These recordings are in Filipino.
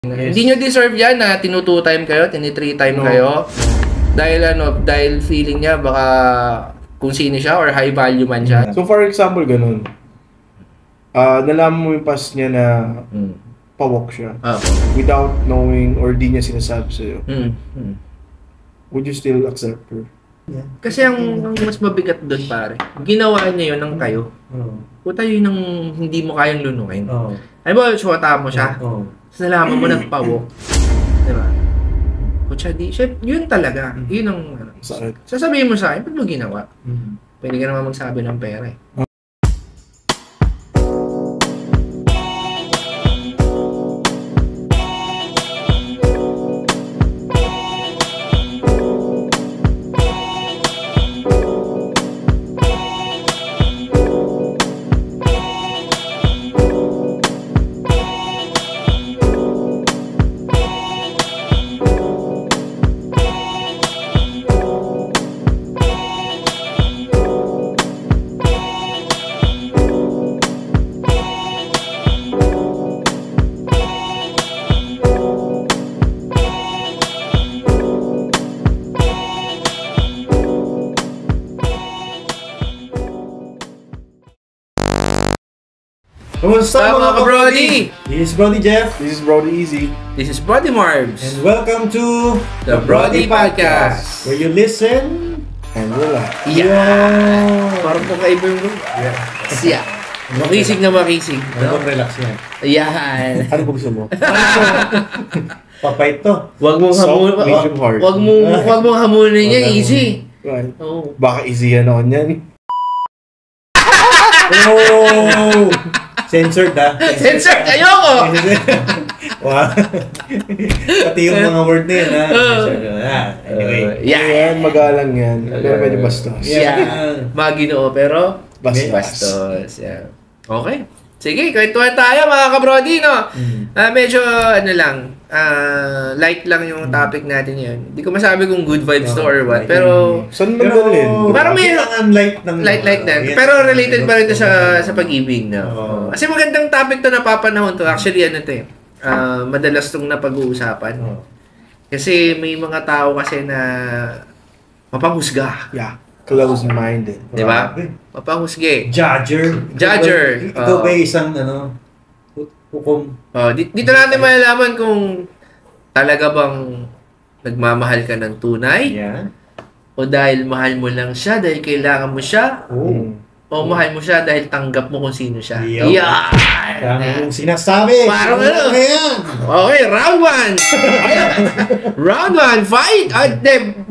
Yes. Hindi nyo deserve yan na tinu-2 time kayo, tini-3 time kayo. Dahil feeling niya baka kung sino siya or high value man siya. So for example, ganun. Nalaman mo yung past niya na pawok siya. Without knowing or di niya sinasabi sa'yo. Would you still accept her? Yeah. Kasi ang mas mabigat doon, pare, ginawa niya yun ng kayo. Puta yun ang hindi mo kayang lunukin. Ay ba, suwata mo siya. Tapos nalaman mo nagpawok. Diba? Kutsa di, yun talaga. Yun ang, sasabihin mo sa akin, ba't mo ginawa? Pwede ka naman magsabi ng pera eh. Kumusta mga ka-Brody? This is Brody Jeff. This is Brody Easy. This is Brody Marbs. And welcome to The Brody Podcast. Where you listen and relax. Parang kakaiba yung room. Yeah. Makisig na makisig. Ano relax yan? Yan. Ano gusto mo? Papay to. Wag mong hamunin. Wag mong hamunin niya, easy. Right. Baka easy yan ako niyan. Censored ha? Censored! Ayoko! Wow. Pati yung mga word na yun ha? Censored ha? Anyway. Yan, magalang yan. Pero medyo bastos. Yan. Maginoo pero bastos. Yan. Okay. Sige, kwentuhan tayo mga ka-Brody, no? Medyo, light lang yung topic natin yun. Hindi ko masabi kung good vibes to or what, pero... Saan magdalhin? Parang may... Light na. Pero related pa rin to sa pag-ibig, no? Kasi magandang topic to na papanahon to. Actually, madalas tong napag-uusapan. Kasi may mga tao kasi na mapanghusga. Yeah. Close-minded. Di ba? Mapanghusga. Judger. Ikaw ba isang, hukom? Dito natin malalaman kung talaga bang nagmamahal ka ng tunay? Yeah. O dahil mahal mo lang siya dahil kailangan mo siya? O mahal mo siya dahil tanggap mo kung sino siya? Yan! Kaya mong sinasabi! Parang Okay, round 1! Round 1, fight!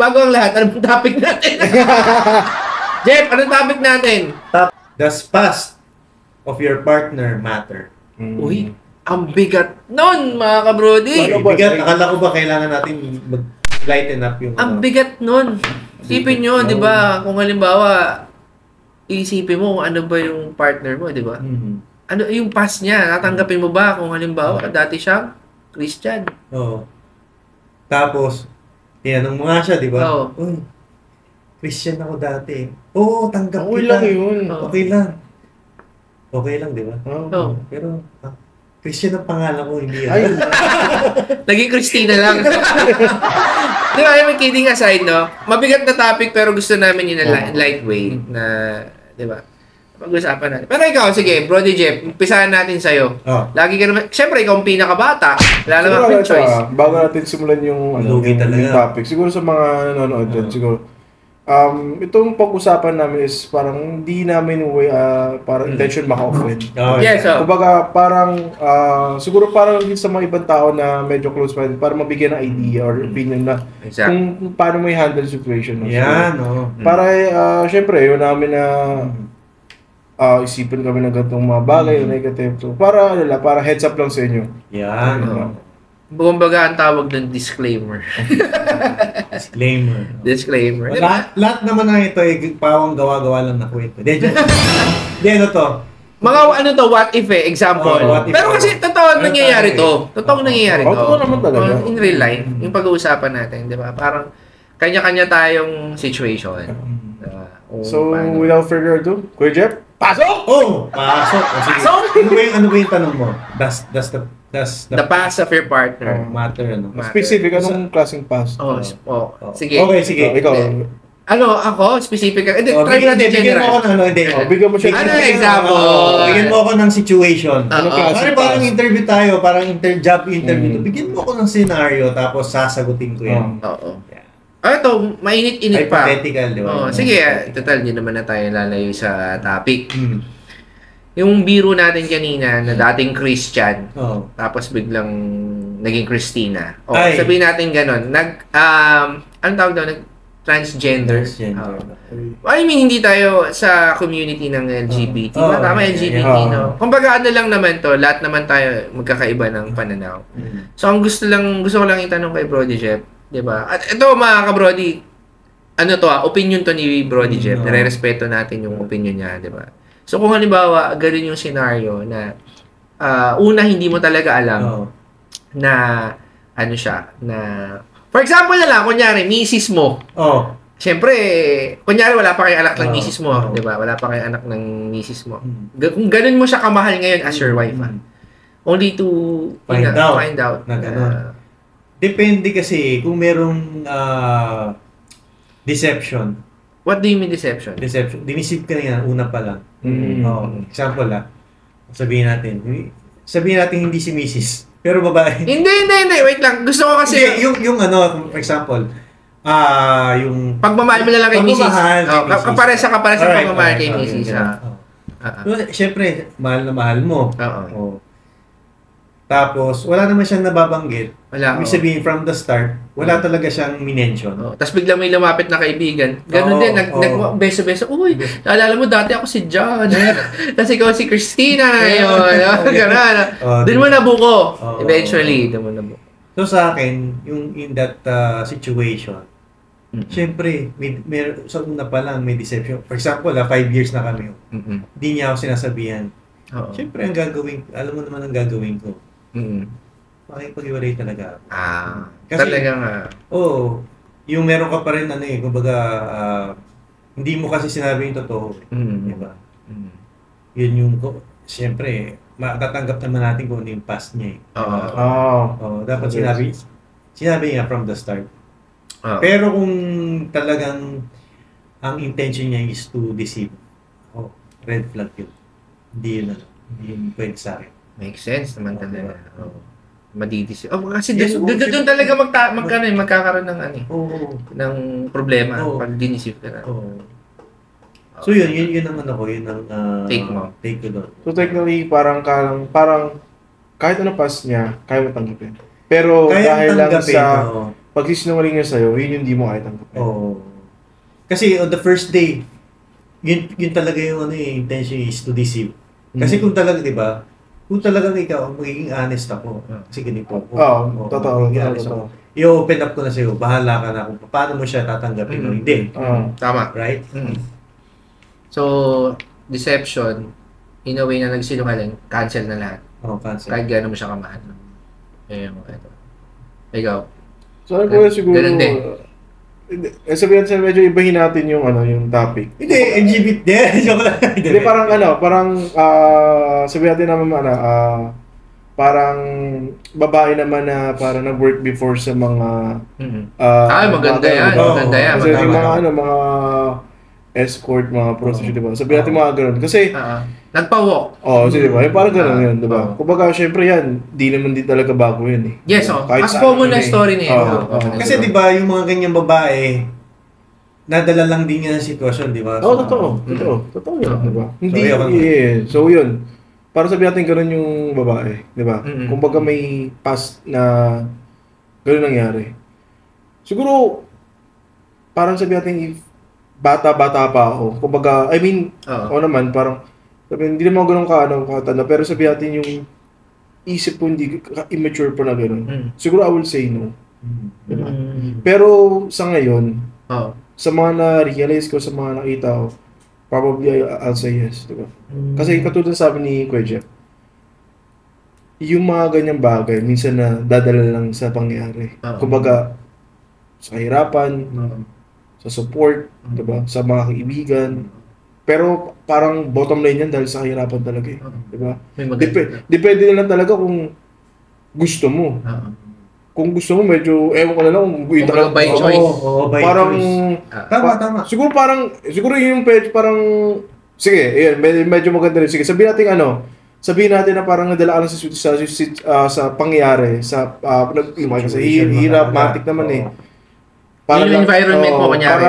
Bago ang lahat, anong topic natin? Jeff, anong topic natin? Does past of your partner matter? Uy, ang bigat nun, mga ka-Brody! Bigat? Akala ko ba kailangan natin mag-lighten up yung... Ang bigat nun! Isipin nyo, di ba? Kung halimbawa, isipin mo kung ano ba yung partner mo, di ba? Ano yung past niya? Tatanggapin mo ba kung halimbawa dati siyang Christian? Oo. Tapos, tinanong mo nga siya, di ba? Oo. Uy, Christian ako dati. Oo, tanggap kita. Okay lang yun. Okay lang. Okay lang, di ba? Oo. Pero, Christian ang pangalan ko, hindi yan. Ay, naging Christina lang. Di ba, may kidding aside, no? Mabigat na topic pero gusto namin yun na lightweight na, di ba? Pag-usapan natin. Pero ikaw, sige, Brody Jeff, umpisahan natin sa'yo. Lagi ka naman, syempre, ikaw ang pinakabata. Wala naman akong choice. Bago natin simulan yung topic, siguro sa mga nanonood dyan, siguro, itong pag-usapan namin is parang hindi namin parang intention maka-offend. Yes, kumbaga, parang, siguro parang sa mga ibang tao na medyo close friend, para mabigyan ng idea or opinion na kung paano mo i-handle situation. Yan, Para, syempre, yun namin na isipin kami ng ganitong mga bagay o negative. So, para heads up lang sa inyo. Yan. Kumbaga ang tawag ng disclaimer. Disclaimer. Lahat naman ng ito ay pawang gawa-gawa lang na kwento. Di ano to? Mga ano to, what if example. Pero kasi totoong nangyayari to. Totoong nangyayari to. Oo naman talaga. In real life, yung pag-uusapan natin, di ba? Parang kanya-kanya tayong situation. So, without further ado, Kuya Jeff, pasok! Pasok! Pasok! Ano ba yung tanong mo? Does the The past of your partner. Matter, ano? Specific, anong klaseng past? Sige. Okay, sige. Ikaw. Ako, specific. Try mo natin bigyan mo ako ng bigyan mo siya. Ano example? Bigyan mo ako ng situation. Parang past? interview tayo, parang job interview. Bigyan mo ako ng scenario, tapos sasagutin ko yan. Oo. Ito, mainit-init pa. Hypothetical, di ba? Sige, total, hindi naman na tayo lalayo sa topic. Yung biro natin kanina na dating Christian, tapos biglang naging Christina. Sabihin natin ganun. Anong tawag daw? Transgender. I mean, hindi tayo sa community ng LGBT. Tama, LGBT, no? Kumbaga, ano lang naman to, lahat naman tayo magkakaiba ng pananaw. So, ang gusto ko lang itanong kay Brody Jeff, di ba? At ito, mga ka-Brody, opinion to ni Brody Jeff. Nare-respeto natin yung opinion niya, di ba? So, kung halimbawa, ganun yung scenario na una, hindi mo talaga alam na for example na lang, kunyari, misis mo. Siyempre, kunyari, wala pa kayong anak ng misis mo, di ba? Wala pa kayong anak ng misis mo. Kung ganun mo siya kamahal ngayon as your wife, only to find out na depende kasi kung merong deception. What do you mean deception? Dinisip ka na yan, una pa lang. Example sabihin natin hindi si misis, pero babae. Hindi. Wait lang. Gusto ko kasi... Yung for example, yung... Pagmamahal mo na lang kay misis. Kapare sa pagmamahal kay misis. Siyempre, mahal na mahal mo. Tapos, wala naman siyang nababanggit. Ibig sabihin, from the start, wala talaga siyang minention. Tapos biglang may lumapit na kaibigan. Ganun din, nag-beso-beso. Uy, naalala mo, dati ako si John. Tapos ikaw si Christina ngayon. Ganun. Doon mo nabuko. Eventually, doon mo nabuko. So sa akin, yung in that situation, siyempre, sa una pa lang may deception. For example, 5 years na kami. Hindi niya ako sinasabihan. Siyempre, alam mo naman ang gagawin ko. Makipag-iwalay talaga ako. Kasi, talaga nga. Yung meron ka pa rin, kumbaga, hindi mo kasi sinabi yung totoo. Diba? Yun yung, siyempre, matatanggap naman natin kung ano yung past niya. Dapat sinabi niya from the start. Pero kung talagang ang intention niya is to deceive, red flag yun. Hindi yun pwede sa akin. Makes sense naman talaga. Madidisip. Kasi doon talaga magkakaroon ng ng problema pag dinisip ka na. So yun ang yun ang take ko doon. So technically parang kahit ano past niya, kaya mo tanggapin. Pero dahil lang sa pagsisinungaling niya sa'yo, yun yung di mo kaya tanggapin. Kasi on the first day, yun talaga yung intention is to deceive. Kasi kung talaga, di ba, kung talagang ikaw, magiging honest ako. Kasi ganito ako. Totoo. I-open up ko na sa'yo, bahala ka na kung paano mo siya tatanggapin o hindi. Tama. Right? So, deception, in a way na nagsinungaling, cancel na lahat. Cancel. Kahit gano'n mo siya kamahal. Ikaw. So, siguro, ganun din. Sabihin medyo ibahin natin yung topic. Hindi, LGBT. Hindi, parang sabihin natin naman parang babae naman na parang nag-work before sa mga maganda yan. Maganda yan. Kasi yung mga escort, mga prostitute, diba? Sabihin natin mga ganun. Kasi nagpa-walk. Kasi diba? Yung parang ganun yun, diba? Kumbaga, syempre yan, di naman din talaga bago yun eh. Yes, as common na story na yun. Kasi diba, yung mga ganyang babae, nadala lang din yan ang sitwasyon, diba? Totoo yun, diba? Hindi, so yun. Para sabihin natin ganun yung babae, diba? Kumbaga may past na ganun nangyari. Siguro, parang sabihin natin if bata-bata pa ako. Kumbaga, naman, parang, hindi naman ganun katanda, pero sabihin natin yung isip ko hindi immature pa na ganun. Siguro I will say no. Diba? Pero sa ngayon, sa mga na-realize ko, sa mga nakita ko, probably I'll say yes. Diba? Kasi katulad sabi ni Kuya Jeff, yung mga ganyang bagay, minsan na dadala lang sa pangyayari. Kumbaga, sa kahirapan, sa support, diba? Sa mga kaibigan. Pero parang bottom line yan dahil sa kahirapan talaga eh. Diba? Depende na lang talaga kung gusto mo. Kung gusto mo, medyo, ewan ko na lang, kung by choice. By parang, choice. Tama. Siguro yung page, parang, sige, yun, medyo maganda rin. Sige, sabihin natin na parang nadala ka sa pangyayari, sa hirap, matik naman eh. Parang, yung environment mo, kunyari.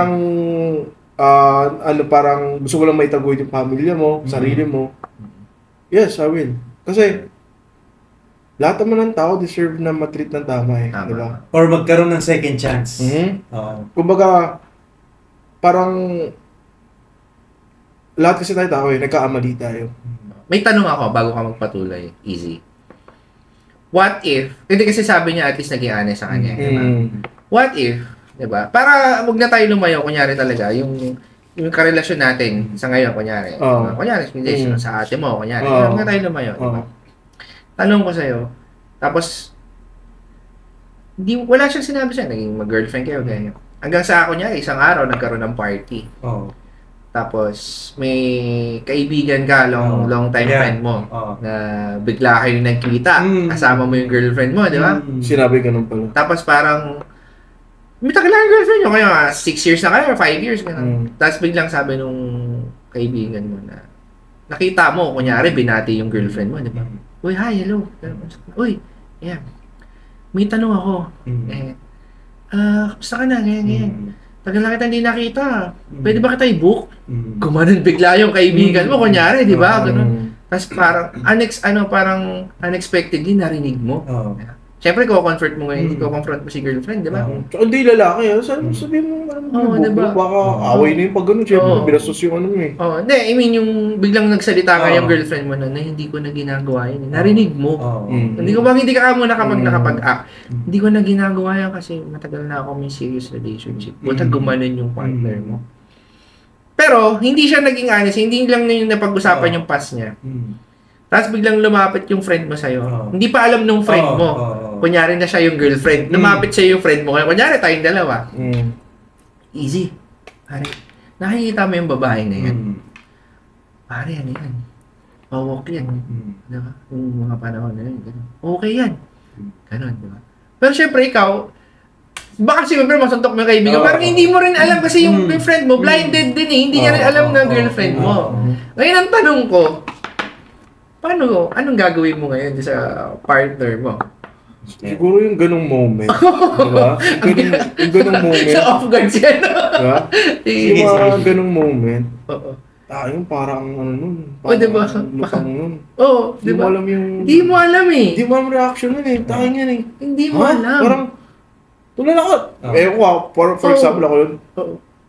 Parang gusto mo lang maitaguyod yung pamilya mo, sarili mo. Yes, I will. Kasi, lahat naman ng tao deserve na matreat ng tama eh. Di ba? Or magkaroon ng second chance. Kumbaga, parang, lahat kasi tayo tao eh, nagkaamali tayo. May tanong ako bago ka magpatuloy. Easy. What if, hindi kasi sabi niya at least naging honest sa kanya. Diba? What if, diba? Para wag na tayo lumayo, kunyari talaga, yung karelasyon natin sa ngayon, kunyari. Kunyari, sa ate mo, kunyari. Wag na tayo lumayo. Diba? Tanong ko sa'yo, tapos, wala siyang sinabi siya, naging mag-girlfriend kayo, ganyan. Hanggang sa ako niya, isang araw, nagkaroon ng party. Tapos, may kaibigan ka, long time friend mo, na bigla kayo nagkita, kasama mo yung girlfriend mo, di ba? Sinabi ka nung pala. Tapos parang, may tagal lang yung girlfriend nyo, kayo 6 years na kayo, or 5 years, gano'n. Tapos biglang sabi nung kaibigan mo na, nakita mo, kunyari, binati yung girlfriend mo, di ba? Uy, hi, hello. Uy, yeah. May tanong ako. Kamusta ka na? Ganyan. Tagal na kita hindi nakita. Pwede ba kita i-book? Gumanon bigla yung kaibigan mo, kunyari, di ba? Tapos parang unexpectedly narinig mo. Siyempre, ko-confront mo ngayon, ko-confront mo si girlfriend, di ba? Hindi lalaki, sabihin mo, diba? Baka away na yung pag gano'n, siyempre, binastos yung ano mo eh. Hindi, I mean, yung biglang nagsalita ka yung girlfriend mo na hindi ko na ginagawa yun. Narinig mo. Hindi ka muna kapag nakapag-act. Hindi ko na ginagawa yan kasi matagal na ako may serious relationship. Buta gumanon yung partner mo. Pero, hindi siya naging honest, hindi lang na yung napag-usapan yung past niya. Tapos biglang lumapit yung friend mo sa'yo. Hindi pa alam nung friend mo. Kunyari na siya yung girlfriend. Lumapit siya yung friend mo. Kunyari tayong dalawa. Easy. Pare, nakikita mo yung babae na yan. Pare, ano yan? Pawok yan. Diba? Yung mga panahon na yan. Okay yan. Ganon, diba? Pero syempre ikaw, baka siyempre masuntok mo yung kaibigan. Parang hindi mo rin alam kasi yung friend mo, blinded din eh. Hindi niya rin alam na girlfriend mo. Ngayon ang tanong ko, anong gagawin mo ngayon sa partner mo? Siguro yung ganong moment. Diba? Yung ganong moment. Sa off guard siya, no? Diba? Yung mga ganong moment. Yung parang ano nun. Diba? Lutang nun. Oo, diba? Hindi mo alam yung... Hindi mo alam eh. Hindi mo alam reaction nun eh. Tangin yan eh. Hindi mo alam. Parang, tulala ka. For example ako yun.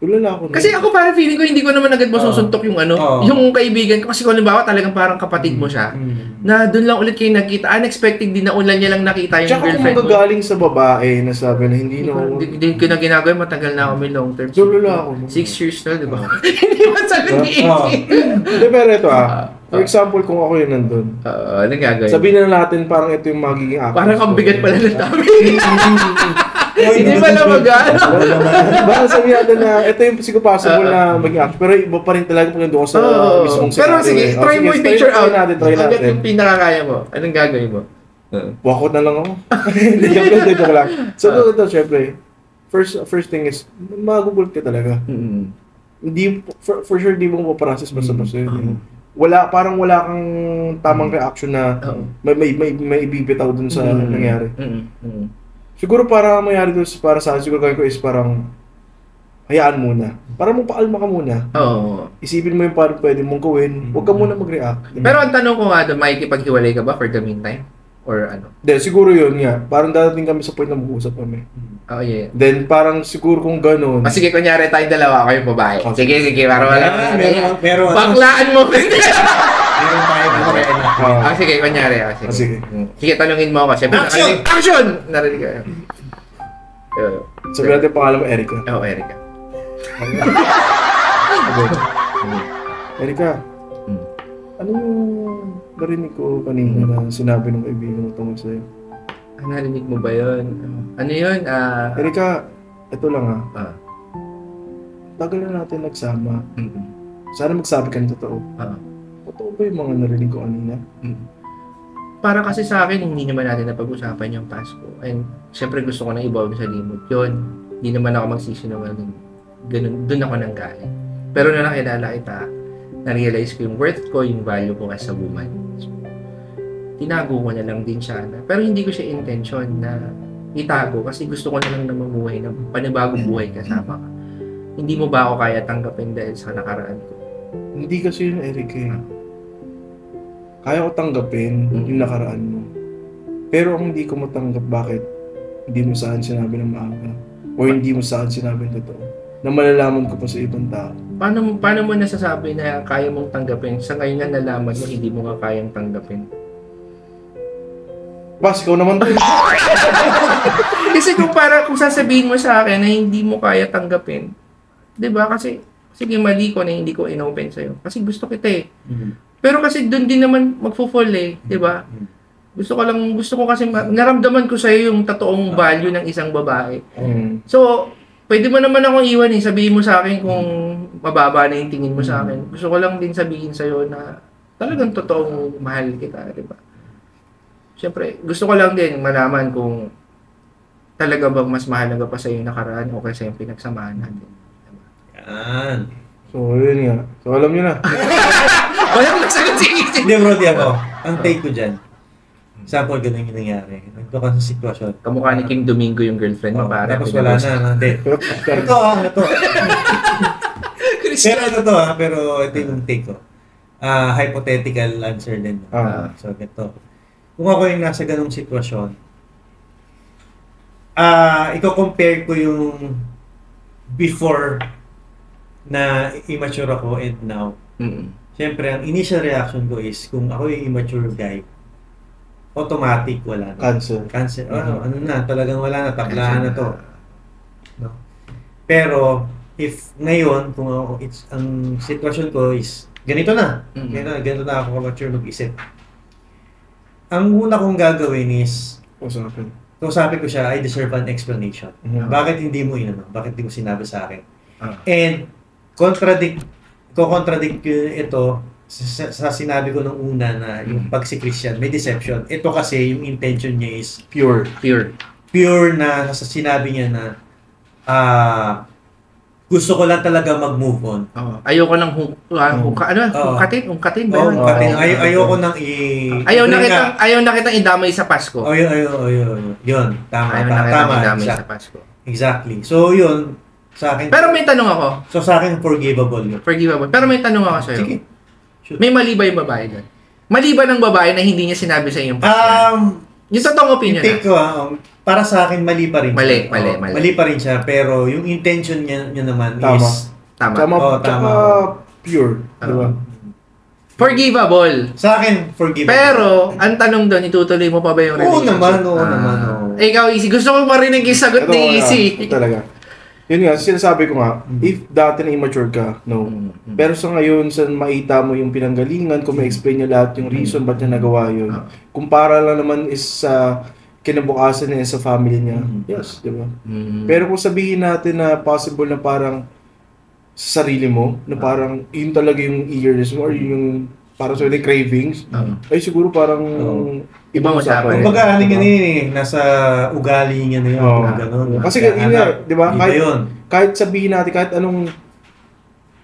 Tulala ako. Kasi ako parang feeling ko, hindi ko naman agad masusuntok yung yung kaibigan ko. Kasi kung halimbawa talagang parang kapatid mo siya, na doon lang ulit kayo nakita. Unexpected din na ulan niya lang nakita yung girlfriend mo. Tsaka kung magagaling sa babae na sabi na hindi na ako... Hindi ko na ginagawa, matagal na ako may long term. Tulala ako. 6 years na, di ba? Hindi man sa 18. Hindi, pero ito for example, kung ako yun nandun. Anong gagawin? Sabihin na natin parang ito yung magiging actions. Parang ang bigat pala ng topic. Hindi pala mag-ano. Baka sabihin natin na ito yung siguro possible na maging action. Pero iba pa rin talaga pag nandun ko sa mismong scenario. Pero sige, try mo i-picture out. Try natin. Hanggat yung pinakakaya mo. Anong gagawin mo? Walkout na lang ako. Joke lang. So ito, syempre, first thing is, magugulat ka talaga. Hindi, for sure, di mo mapaprocess basta-basta yun. Parang wala kang tamang reaction na may ibibitaw dun sa nangyari. Siguro para mangyari doon, para sa akin, siguro gawin ko is parang hayaan muna. Para magpaalma ka muna. Isipin mo yung parang pwede mong gawin. Huwag ka muna mag-react. Pero ang tanong ko nga doon, makikipaghiwalay ka ba for the meantime? Or ano? Hindi, siguro yun nga. Parang dadating kami sa point na mag-uusap kami. Yeah. Then parang siguro kung ganun. Sige, kunyari tayong dalawa, kayo babae. Sige, para wala. Meron. Baklaan mo. Meron tayo na. Sige, kunyari. Sige. Sige, tanungin mo ako. Siyempre, action! Narinig ka. Sabi natin pangalan mo, Erica. Erica. Erica, ano yung narinig ko kanina na sinabi ng kaibigan mo tungkol sa'yo? Narinig mo ba yun? Ano yun? Erica, ito lang tagal na natin nagsama. Sana magsabi ka ng totoo. Totoo ba yung mga narinig ko kanina? para kasi sa akin, hindi naman natin napag-usapan yung Pasko. And syempre gusto ko na ibaon sa limot yun. Hindi naman ako magsisinungaling. Ganun, dun ako nang galing. Pero nung nakilala kita, na-realize ko yung worth ko, yung value ko as a woman. So, tinago ko na lang din siya. Pero hindi ko siya intention na itago kasi gusto ko na lang na mamuhay ng panibagong buhay kasama ka. Hindi mo ba ako kaya tanggapin dahil sa nakaraan ko? Hindi kasi yun, Eric eh. Kaya ko tanggapin yung nakaraan mo. Pero ang hindi ko matanggap, bakit hindi mo saan sinabi ng maaga? O hindi mo saan sinabi ng totoo? Na malalaman ko pa sa ibang tao. Paano mo nasasabi na kaya mong tanggapin? Sa ngayon nga nalaman mo, hindi mo nga kayang tanggapin. Bas, ikaw naman tayo. Kasi kung sasabihin mo sa akin na hindi mo kaya tanggapin, di ba? Kasi, sige, mali ko na hindi ko inopen sa'yo. Kasi gusto kita eh. Pero kasi doon din naman magfo-fall eh, 'di ba? Gusto ko kasi naramdaman ko sa iyo yung totoong value ng isang babae. So, pwede mo naman akong iwan eh, sabihin mo sa akin kung mababa na yung tingin mo sa akin. Gusto ko lang din sabihin sa iyo na talagang totoong mahal kita, 'di ba? Siyempre, gusto ko lang din malaman kung talaga bang mas mahalaga pa sa iyo nakaraan o kasi yung pinagsamahan natin. Yan. So, yun nga. So, alam niyo na. Walang nagsagot si Isip. Hindi, Brody, ako. Ang take ko dyan. Example, ganun yung nangyari. Nagto ka sa sitwasyon. Kamukha ni Kim Domingo yung girlfriend mo, pare. Tapos wala na. Hindi. Ito. Pero ito pero ito yung take ko. Hypothetical answer din. So, ito. Kung ako yung nasa ganung sitwasyon, i-compare ko yung before na immature ako and now. Siyempre, ang initial reaction ko is, kung ako yung immature guy, automatic wala na. Cancel. Ano na, talagang wala na, tablahan na to. No? Pero, if ngayon, kung ako, ang sitwasyon ko is, ganito na. Ganito na ako mature mag-isip. Ang una kong gagawin is, kausapin ko siya, I deserve an explanation. Bakit hindi mo Bakit hindi mo sinabi sa akin? And, contradict ito sa sinabi ko nung una na yung pag si Christian may deception. Ito kasi yung intention niya is pure na sa sinabi niya na gusto ko lang talaga mag-move on. Ayoko nang ungkatin ba yun? Ayoko nang ayaw na kitang idamay sa Pasko. Yun, tama idamay sa Pasko. Exactly. So yun, sa akin. Pero may tanong ako. So sa akin, forgivable yun. Pero may tanong ako sa'yo. Sige. May mali ba yung babae doon? Mali ba ng babae na hindi niya sinabi sa iyo yung yung totoong opinion take ko, para sa akin, mali pa rin siya. Mali pa rin siya, pero yung intention niya naman is... Tama. Pure. Diba? Forgivable. Sa akin, forgivable. Pero, ang tanong doon, itutuloy mo pa ba yung relationship? Oo naman. Ikaw, Easy. Gusto ko marinig yung sagot ni Easy. Talaga. Yun nga, sinasabi ko nga, if dati na immature ka, no. Pero sa ngayon, sa maita mo yung pinanggalingan, kung ma-explain niya lahat yung reason ba't niya nagawa yun, kumpara lang naman is sa kinabukasan niya sa family niya, yes, di ba? Pero kung sabihin natin na possible na parang sa sarili mo, na parang yun talaga yung eagerness mo, or yung parang sa cravings, ay siguro parang ibang usapan. Kumbaga, nasa ugali niya na yun. Ganun. Kasi yun nga, di ba? Kahit sabihin natin, kahit anong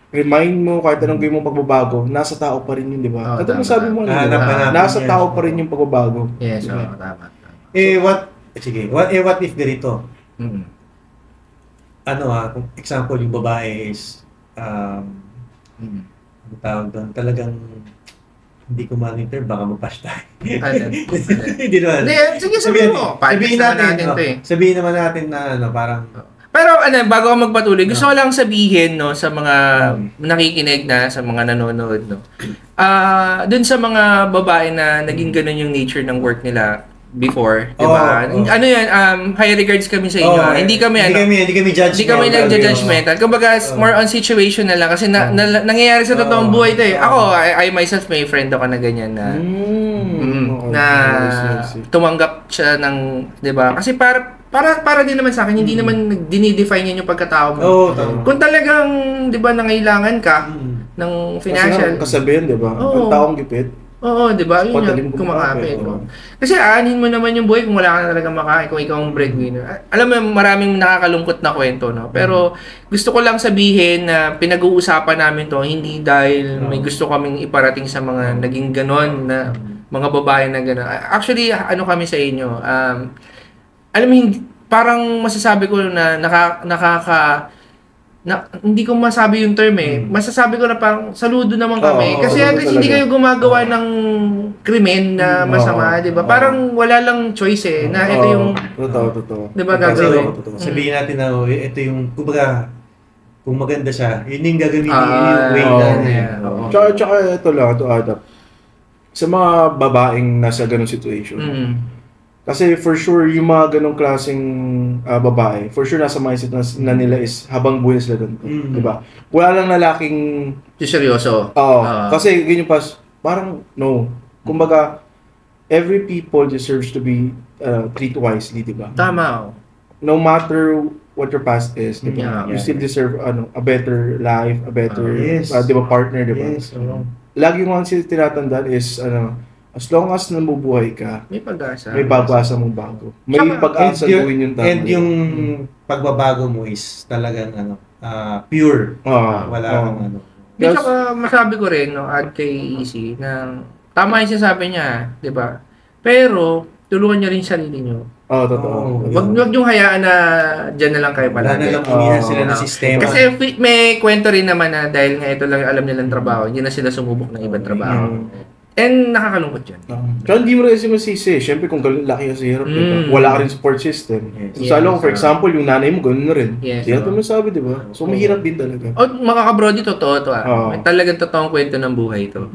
remind mo, kahit anong gawin mong pagbabago, nasa tao pa rin yun, di ba? At anong sabi mo, nasa tao pa rin yung pagbabago. Yes, tama. What if ganito? Kung example, yung babae is, tawag doon, talagang hindi ko monitor, baka mapash tayo. Hindi naman. Sige, sabihin mo. Sabihin naman natin na parang... Pero bago ako magpatuloy, gusto ko lang sabihin sa mga nakikinig na, sa mga nanonood, dun sa mga babae na naging ganun yung nature ng work nila before, di ba? High regards kami sa inyo. Hindi kami judgmental. Hindi kami nagja-judgmental. Kumbaga, more on situation na lang kasi nangyayari sa totoong buhay ito eh. Ako, I myself may friend ako na ganyan na tumanggap siya ng, di ba? Kasi para din naman sa akin, hindi naman dinidefine yan yung pagkatao mo. Kung talagang, di ba, nangailangan ka ng financial. Kasi kasabihin, di ba? Ang taong gipit, Oo, di ba? Yun yung kumakapit. Kasi aanin mo naman yung buhay kung wala ka na talaga makain, kung ikaw ang breadwinner. Alam mo, maraming nakakalungkot na kwento, no? Pero gusto ko lang sabihin na pinag-uusapan namin to, hindi dahil may gusto kaming iparating sa mga naging ganon na mga babae na ganon. Actually, ano kami sa inyo? Alam mo, parang masasabi ko na hindi ko masabi yung term eh. Masasabi ko na parang saludo naman kami. Kasi at least hindi kayo gumagawa ng krimen na masama, di ba? Parang wala lang choice eh. Na ito yung... Totoo. Di ba gagawin? Sabihin natin na ito yung, kumbaga, kung maganda siya, yun yung gagawin yung way na. Tsaka ito lang, to add up. Sa mga babaeng nasa ganong situation, kasi for sure, yung mga ganong klaseng babae, for sure nasa mindset na nila is habang buhay sila doon. Diba? Wala lang lalaking... seryoso. Kasi ganyan parang no. Kumbaga, every people deserves to be treated wisely, diba? Tama. No matter what your past is, diba? You still deserve a better life, a better diba, partner, diba? Yes. Lagi mo ang tinatandaan is as long as namubuhay ka, may pag-asa. May pag-asa mong bago. May pag-asa gawin yung tama. And yung pagbabago mo is talagang pure. Wala kang Di saka masabi ko rin, no, add kay Easy, na tama yung sinasabi niya, di ba? Pero, tulungan niyo rin sarili niyo. Totoo. Wag yung hayaan na dyan na lang kayo pala. Wala na lang umihan sila ng sistema. Kasi may kwento rin naman na dahil nga ito lang alam nilang trabaho, hindi na sila sumubok ng ibang trabaho. And nakakalungkot yan. Kaya hindi mo rin kasi masisi. Siyempre kung laki kasi hirap, diba? Wala ka rin support system. Lalo for example, yung nanay mo, gano'n na rin. Hindi natin masabi, di ba? So, mahirap din talaga. Mga kabrody, totoo to. May talagang totoong kwento ng buhay ito.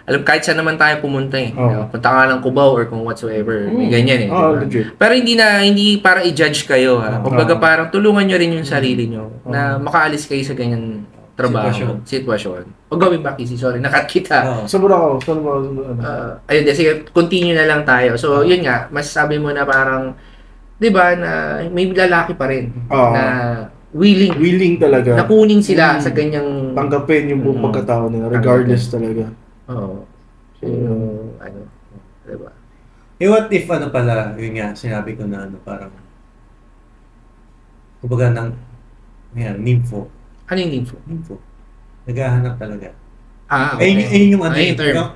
Alam, kahit saan naman tayo pumunta eh. Punta ka ng Cubao or kung whatsoever. May ganyan eh. Diba? Pero hindi para i-judge kayo. Kumbaga parang tulungan nyo rin yung sarili nyo na makaalis kayo sa ganyan trabaho, sitwasyon. O gawin ba, Kisi? Sorry, nakat kita. Sobra ako. Ayun, sige, continue na lang tayo. So, yun nga, masasabi mo na parang, di ba, na may lalaki pa rin na willing talaga. Na kunin sila sa ganyang... Tanggapin yung buong pagkatao nila, regardless talaga. Oo. So, di ba? What if, pala, yun nga, sinabi ko na, parang, kumbaga nympho. Ano yung Nympho. Naghahanap talaga. Okay. Ayun yung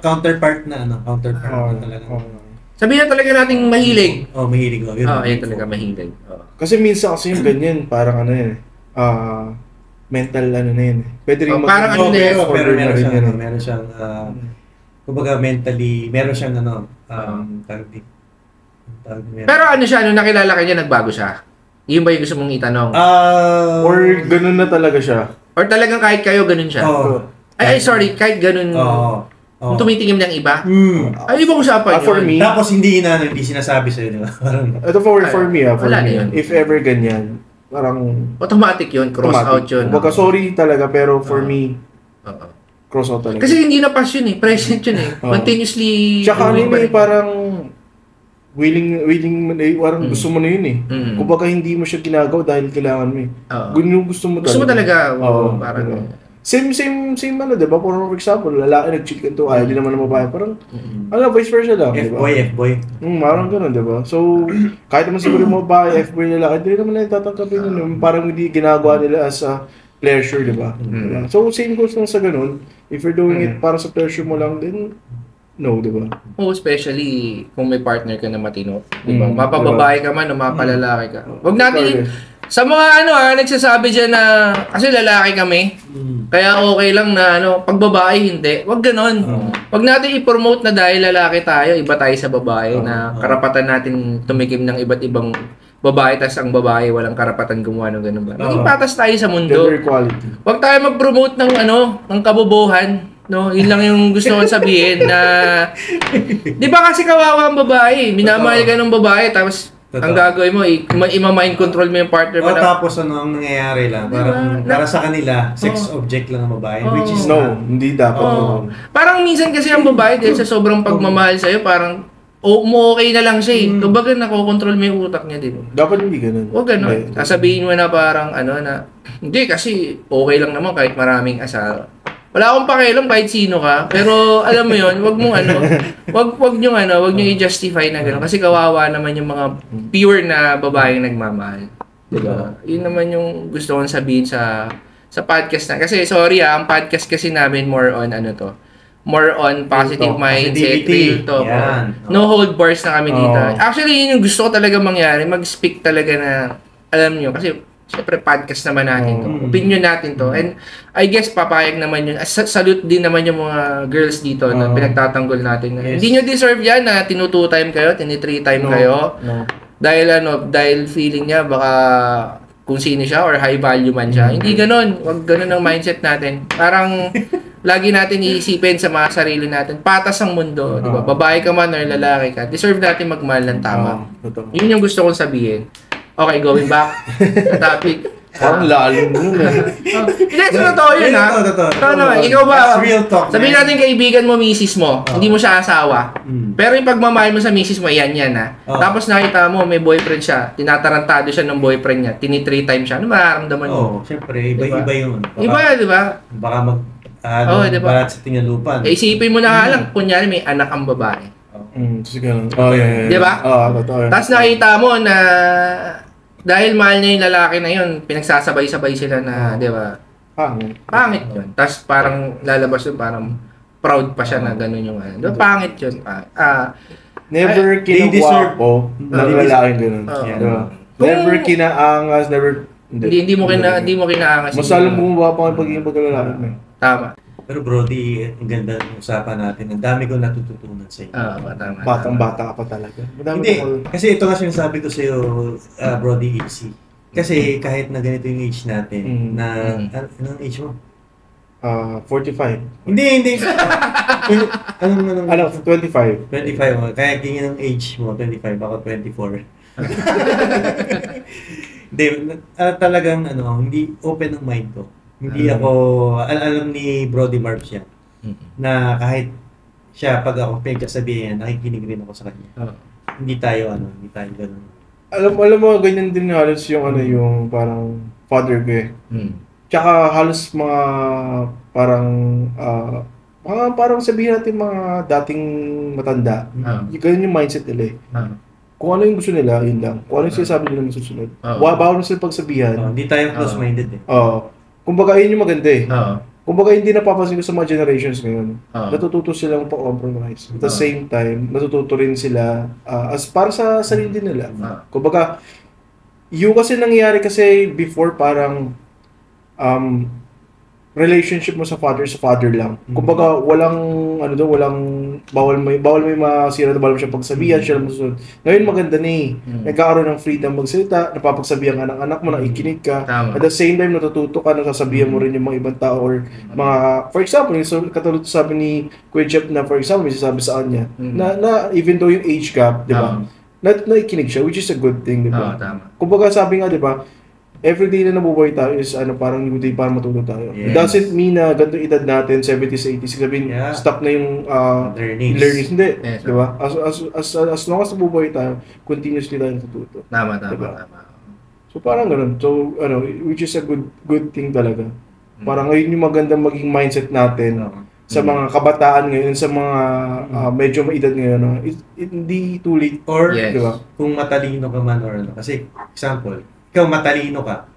counterpart na talaga. Sabihin na talaga nating mahilig. Mahilig. Ayun talaga mahilig. Kasi minsan kasi yung ganyan, parang mental na yun. Pwede rin parang pero meron siyang kumbaga mentally, meron siyang pero siya, nakilala ka niya, nagbago siya? Yun ba yung gusto mong itanong? Or ganun na talaga siya? Or talagang kahit kayo, ganun siya? Sorry, kahit ganun, tumitingin ng iba? Ay, ibang usapan for me, tapos hindi sinasabi sa'yo, di ba? Ito for me, if ever ganyan, parang... automatic yun, cross out yun. Baka sorry talaga, pero for me, cross out talaga. Kasi hindi na pass yun eh, present yun eh. Continuously... Tsaka parang... willing parang gusto mo na yun eh. Kumbaga hindi mo siya ginagawa dahil kailangan mo eh. Gusto mo talaga. Gusto mo talaga. Parang same diba? For example, lalaki nag-cheat ka to, ayaw din naman ng babae. Parang, vice versa lang. F-boy. Parang gano'n, diba? So, kahit naman siguro yung babae, F-boy lalaki, hindi naman na tatanggapin yun. Parang hindi ginagawa nila as a pleasure, diba? So, same goes lang sa ganun. If you're doing it para sa pleasure mo lang, then no, di ba? Especially kung may partner ka na matino. Di ba? Mapababae ka man o mapalalaki ka. Huwag natin, sa mga nagsasabi dyan na, kasi lalaki kami, kaya okay lang na pag babae hindi. Huwag ganon. Huwag natin i-promote na dahil lalaki tayo, iba tayo sa babae, na karapatan natin tumikim ng iba't ibang babae, tas ang babae walang karapatan gumawa ng ganun ba. Maging patas tayo sa mundo. Gender equality. Huwag tayo mag-promote ng kabobohan. No, yun lang yung gusto kong sabihin na di ba kasi kawawa ang babae, minamahal ka ng babae tapos ang gagawin mo i-mind control mo yung partner mo. Tapos ang nangyayari lang, para sa kanila sex object lang ang babae, which is hindi dapat. Parang minsan kasi ang babae dahil sa sobrang pagmamahal sa iyo, parang okay na lang siya eh. Kumbaga nakokontrol mo yung utak niya din. Dapat hindi ganun. O ganun. Sasabihin mo na parang na hindi kasi okay lang naman kahit maraming asawa. Wala akong pakialam kahit sino ka, pero alam mo 'yon, wag niyo i-justify na gano'n kasi kawawa naman yung mga pure na babaeng nagmamahal. Diba? Yun naman yung gusto kong sabihin sa podcast na. Kasi sorry ang podcast kasi namin more on more on positive mindset, real talk. No hold bars na kami dito. Actually, yun yung gusto ko talaga mangyari, mag-speak talaga na alam nyo kasi siyempre, podcast naman natin to. Opinion natin to. And I guess, papayag naman yun. Salute din naman yung mga girls dito na pinagtatanggol natin. Yes. Hindi nyo deserve yan na tinu-2 time kayo, tini-3 time kayo. No. Dahil feeling niya baka kung sino siya or high value man siya. Hindi ganon. Wag ganon ang mindset natin. Parang lagi natin iisipin sa mga sarili natin. Patas ang mundo. Diba? Babae ka man or lalaki ka. Deserve natin magmahal ng tama. Yun yung gusto kong sabihin. Okay, going back sa topic. Parang lalim nun Hindi, totoo yun ha. Totoo naman. Ikaw ba? Sabihin natin kaibigan mo, misis mo. Hindi mo siya asawa. Pero yung pagmamahal mo sa misis mo, yan ha. Tapos nakita mo, may boyfriend siya. Tinatarantado siya ng boyfriend niya. Tini-3 times siya. Ano mararamdaman mo? Siyempre, iba yun. Iba, di ba? Baka balat sa tingalupan. Isipin mo na nga lang, kunyari may anak ang babae. Di ba? Tapos nakita mo na dahil mahal niya yung lalaki na yun, pinagsasabay-sabay sila na, di ba? Pangit yun. Tapos parang lalabas yun, parang proud pa siya na gano'n yung ano. Pangit yun. Never kinagwapo ng lalaking gano'n. Never kinaangas, never... Hindi mo kinaangas. Mas alam mo ba pa ang pagiging pagkalalaki mo. Tama. Pero Brody, ang ganda ng usapan natin. Ang dami ko natututunan sa iyo. Tama. Batang-bata ka pa talaga. Hindi, kasi ito nga sinasabi ko sa iyo, Brody, easy. Kasi kahit na ganito yung age natin, anong age mo? 45. Hindi. Ano, 25. 25. Kaya ganyan ang age mo, 25. Ako 24. Hindi, talagang hindi open ang mind ko. Hindi ako, alam ni Brody Marbs yan, na kahit siya, pag ako pinagsasabihin, nakikinig rin ako sa kanya. Hindi tayo ganun. Alam mo, ganyan din halos yung yung parang father ko eh. Tsaka halos mga parang sabihin natin mga dating matanda. Ganyan yung mindset nila eh. Kung ano yung gusto nila, yun lang. Kung ano yung sinasabi nila masusunod. Bawal na sila pagsabihan. Hindi tayo close-minded eh. Kumbaga, yun yung maganda eh. Kumbaga, hindi napapansin ko sa mga generations ngayon. Natututo silang pa-compromise. At the same time, natututo rin sila as para sa sarili nila. Kumbaga, yung kasi nangyayari kasi before parang relationship mo sa father lang. Kumbaga, walang bawal may masira na bawal mo siya pagsabihan, siya lang masusunod. Ngayon maganda na eh. Nagkakaroon ng freedom magsalita, napapagsabihan ka ng anak mo, nakikinig ka. At the same time, natututo ka, nasasabihan mo rin yung mga ibang tao or mga, for example, katulad sabi ni Kuya Jeff na, for example, may sasabi sa kanya, na even though yung age gap, di ba? Nakikinig siya, which is a good thing, di ba? Kumbaga, sabi nga, di ba, everyday na nabubuhay tayo is parang yung day para matuto tayo. Yes. It doesn't mean na ganito edad natin, 70s, 80s, sabihin, stop na yung learnings. Hindi, yes, di ba? As long as nabubuhay tayo, continuously tayo natututo. Tama. So parang ganun. So, which is a good thing talaga. Parang ngayon yung magandang maging mindset natin sa mga kabataan ngayon, sa mga medyo maedad ngayon, hindi too late. Or, di ba? Kung matalino ka man or kasi, example, ikaw matalino ka.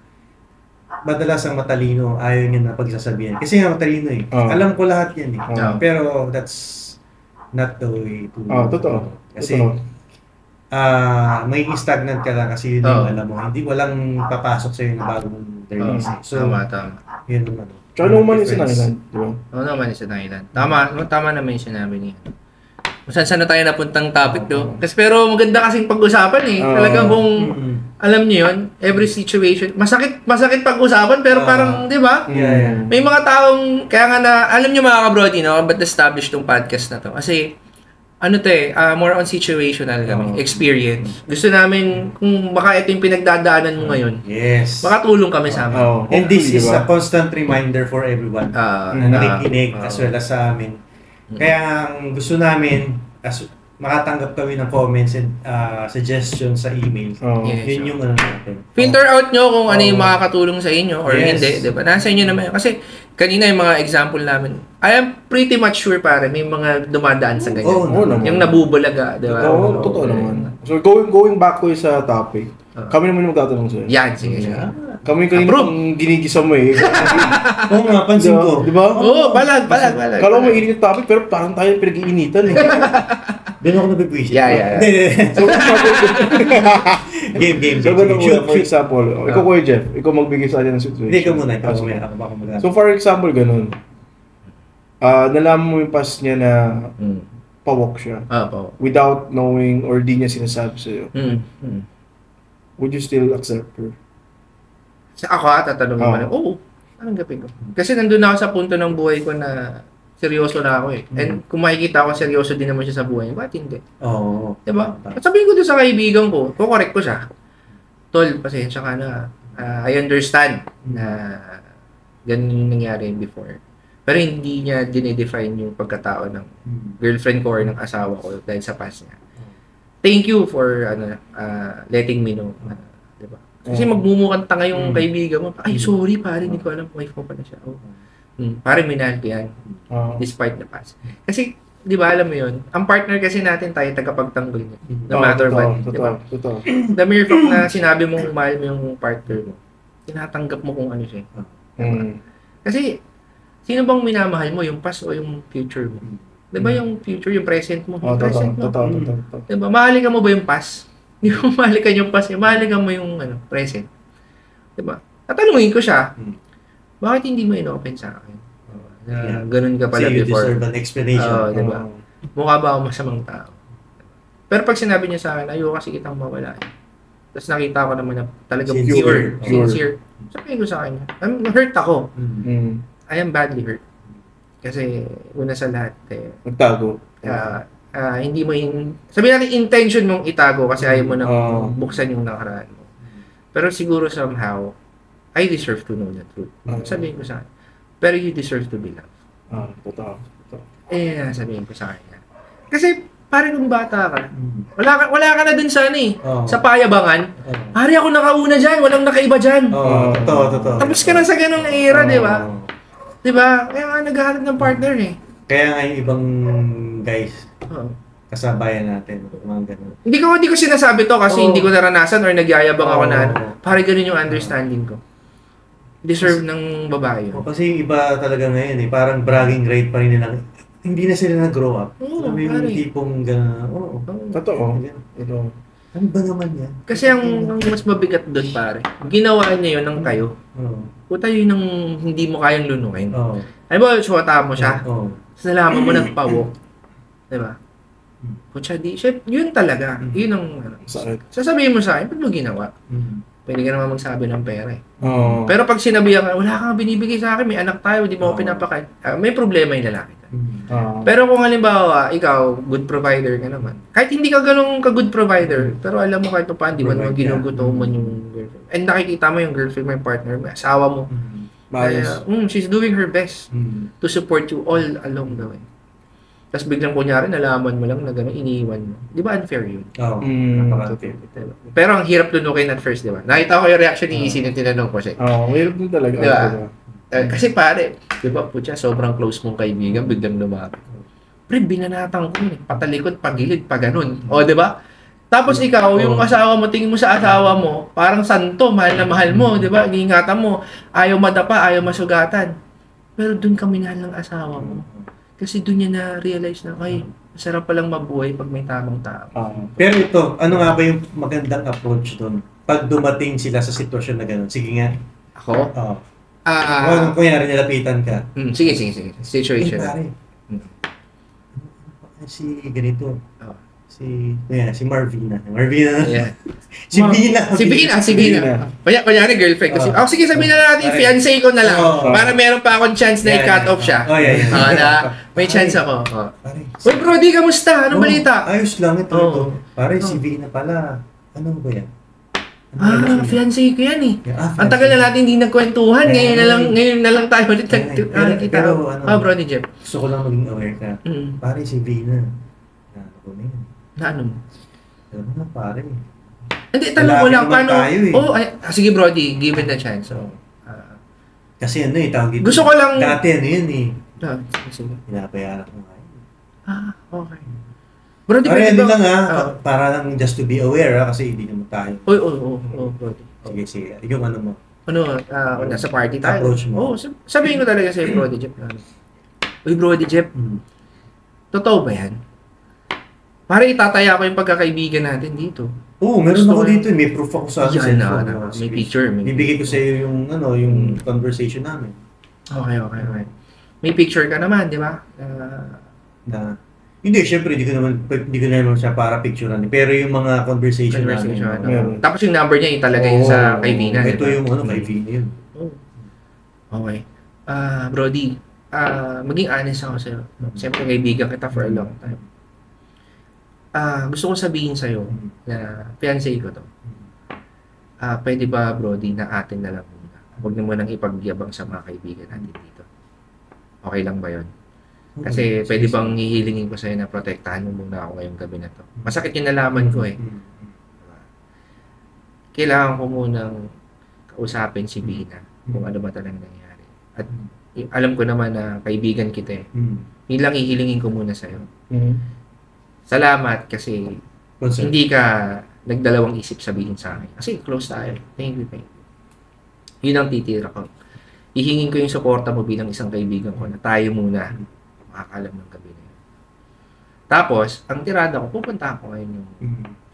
Madalas ang matalino, ayaw niya na pagsasabihan. Kasi nga matalino eh. Alam ko lahat yan eh. Pero that's not the way to... Totoo. Kasi may stagnant ka lang kasi yun yung alam mo. Hindi walang papasok sa'yo na bagong learnings. So, tama. Yun naman. Tsaka naman yung sinailan, di ba? Oo naman yung sinailan. Tama naman yung sinabi niya. Saan na tayo napuntang topic do? Kasi pero maganda kasing pag-usapan eh. Talagang kung alam niyo yun, every situation, masakit pag-usapan pero parang, di ba? Yeah. May mga taong, kaya nga na, alam niyo mga ka-Brody, no? Ba't established tong podcast na to? Kasi, more on situational kami, experience. Gusto namin, kung baka ito yung pinagdadaanan mo ngayon, makatulong kami sa amin. And this is a constant reminder for everyone na nakikinig as well as sa amin. Kaya ang gusto namin, makatanggap kami ng comments and suggestions sa email. Yes, yun yung ano natin. Filter out nyo kung ano yung makakatulong sa inyo or hindi, di ba? Nasa inyo naman yun. Kasi kanina yung mga example namin, I am pretty much sure pare, may mga dumadaan sa ganyan. Yung nabubulaga, di ba? Totoo naman. So going back ko sa topic, kami naman yung magtatanong sa'yo. Yan, sige. Kami kanina ginigisa mo eh. Oo nga, pansin ko. Di ba? Oo, balag. Kala mo mainit yung topic pero parang tayo pinag-iinitan eh. Doon ako nabibwisit. Yeah. So, game. So, for example, ikaw Kuya Jeff, ikaw magbigay sa atin ng situation. Hindi, ikaw muna. Ako baka mag-aral. So, for example, ganun. Nalaman mo yung past niya na pawok siya. Pawok. Without knowing or di niya sinasabi sa'yo. Would you still accept her? Sa ako tatanungin mo na, tanggapin ko. Kasi nandun ako sa punto ng buhay ko na seryoso na ako eh. And kung makikita ko seryoso din naman siya sa buhay, bakit hindi? Oo. Diba? At sabihin ko doon sa kaibigan ko, kukorek ko siya. Tol, pasensya ka na. I understand na ganun yung nangyari before. Pero hindi niya dinedefine yung pagkatao ng girlfriend ko or ng asawa ko dahil sa past niya. Thank you for letting me know. Diba? Kasi magmumukhang tanga yung kaibigan mo. Ay, sorry pare, hindi ko alam wife mo pala siya. Pare, minahal ko yan. Despite the past. Kasi, di ba, alam mo yun, ang partner kasi natin tayo tagapagtanggol niya. No matter what. Diba? The mere fact na sinabi mong mahal mo yung partner mo, tinatanggap mo kung ano siya. Diba? Kasi, sino bang minamahal mo? Yung past o yung future mo? Diba yung future, yung present mo? Present mo. Diba, mahalikan mo ba yung past? Hindi mo mahalikan yung past, mahalikan mo yung present. Diba? Tatanungin ko siya, bakit hindi mo in-open sa akin? Ganun ka pala before. You deserve an explanation. Diba? Mukha ba ako masamang tao? Pero pag sinabi niya sa akin, ayoko kasi kitang mawala. Tapos nakita ko naman na talagang sincere. Sabihin ko sa kanya, hurt ako. I am badly hurt. Kasi una sa lahat, magtago. Hindi mo sabihin natin intention mong itago kasi ayaw mo nang buksan yung nakaraan mo. Pero siguro somehow, I deserve to know the truth. Sabihin ko sa kanya. Pero you deserve to be loved. Totoo. Sabihin ko sa kanya. Kasi, pare nung bata ka, wala ka na dun sa sa payabangan. Pare ako nakauna dyan, walang nakaiba dyan. Totoo. Tapos ka na sa ganong era, di ba? Di ba? Kaya nga naghahanap ng partner eh. Kaya nga yung ibang guys, kasabayan natin, mga ganun. Hindi ko sinasabi to kasi hindi ko naranasan or nagyayabang ako na pare ganun yung understanding ko. Deserve ng babae yun. Kasi yung iba talaga ngayon parang bragging right pa rin nilang hindi na sila nag-grow up. Sabi yung tipong gano'n. Totoo. Ano ba naman yan? Kasi ang mas mabigat doon pare, ginawa niya yun ng kayo. Puta yun ng hindi mo kayang lunukin. Ay ba, suwata mo siya? Sa nalaman mo nagpawok. Diba? Pucha di, yun talaga. Yun ang sasabihin mo sa akin, ba't mo ginawa? Pwede ka naman magsabi ng pera eh. Pero pag sinabihan ka, wala kang binibigay sa akin, may anak tayo, hindi mo ako pinapakain. May problema yung lalaki. Pero kung halimbawa, ikaw, good provider ka naman. Kahit hindi ka ganun ka-good provider, pero alam mo kahit pa, hindi mo naman ginuguto mo yung girlfriend. And nakikita mo yung girlfriend mo, yung partner mo, asawa mo. She's doing her best to support you all along the way. Tapos biglang kunyari, nalaman mo lang na gano'n, iniiwan mo. Di ba unfair yun? Napaka-unfair. Pero ang hirap lunukin at first, di ba? Nakita ko yung reaction ni Easy nung tinanong ko siya. Hirap din talaga. Di ba? Kasi pare, di ba, putya, sobrang close mong kaibigan, biglang lumapit. Pre, binanatang ko, patalikod, pagilid, paganon. O, di ba? Tapos ikaw, yung asawa mo, tingin mo sa asawa mo, parang santo, mahal na mahal mo, di ba? Iingatan mo, ayaw madapa, ayaw masugatan. Pero dun ka minahal ng asawa mo. Kasi doon niya na-realize na, ay, masarap palang mabuhay pag may tamang tao. Pero ito, ano nga ba yung magandang approach doon? Pag dumating sila sa sitwasyon na gano'n. Sige nga. Ako? Kung kunyari nilapitan ka. Sige. Situation. Pare. Si ganito. Si Marvina. Yeah. Si Bina. Kunyari girlfriend ko. Sige, sabihin na natin, fiancé ko na lang. Para meron pa akong chance na i-cut off siya. May chance ako. Uy, Brody, kamusta? Anong balita? Ayos lang ito. Pare, si Bina pala. Ano ba yan? Fiancé ko yan eh. Ang tagal na natin hindi nagkwentuhan. Ngayon na lang tayo ulit nagkita. Brody Jeff. Gusto ko lang maging aware ka. Pare, si Bina. Ano ba yan? Na ano mo? Ano na pare? Hindi, tanong ko lang, paano? Sige Brody, given the chance. So, kasi ano tawag ito. Gusto ko lang... Dati ano yun Sige. Pinapayaran ko nga yun. Okay. Brody, pwede ba? Lang para lang just to be aware kasi hindi naman tayo. Brody. Sige. Yung ano mo. Nasa party tayo. Approach mo. Sabihin ko talaga sa'yo, Brody Jeff. Brody Jeff, totoo ba yan? Para itataya ko yung pagkakaibigan natin dito. Meron ako dito. May proof ako sa akin. May picture. Bibigay ko sa'yo yung conversation namin. Okay. May picture ka naman, di ba? Hindi, syempre, hindi ko naman siya para picturean. Pero yung mga conversation namin. Tapos yung number niya, yung talaga yun sa kaibigan. Ito yung kaibigan yun. Okay. Brody, maging honest ako sa'yo. Siyempre, kaibigan kita for a long time. Gusto ko sabihin sa'yo na fiancé ko to. Pwede ba, Brody, na atin na lang muna? Huwag na munang ipagyabang sa mga kaibigan natin dito. Okay lang ba yun? Kasi pwede bang hihilingin ko sa'yo na protektahan mo muna ako ngayong gabi na to? Masakit yung nalaman ko eh. Kailangan ko munang kausapin si Bina kung ano ba talagang nangyari. At alam ko naman na kaibigan kita eh. Yun lang hihilingin ko muna sa'yo. Salamat kasi hindi ka nagdalawang isip sabihin sa akin. Kasi close tayo. Thank you. Yun ang titira ko. Ihingin ko yung suporta mo bilang isang kaibigan ko na tayo muna makakalam ng gabi na yun. Tapos, ang tirada ko, pupunta ako ngayon yung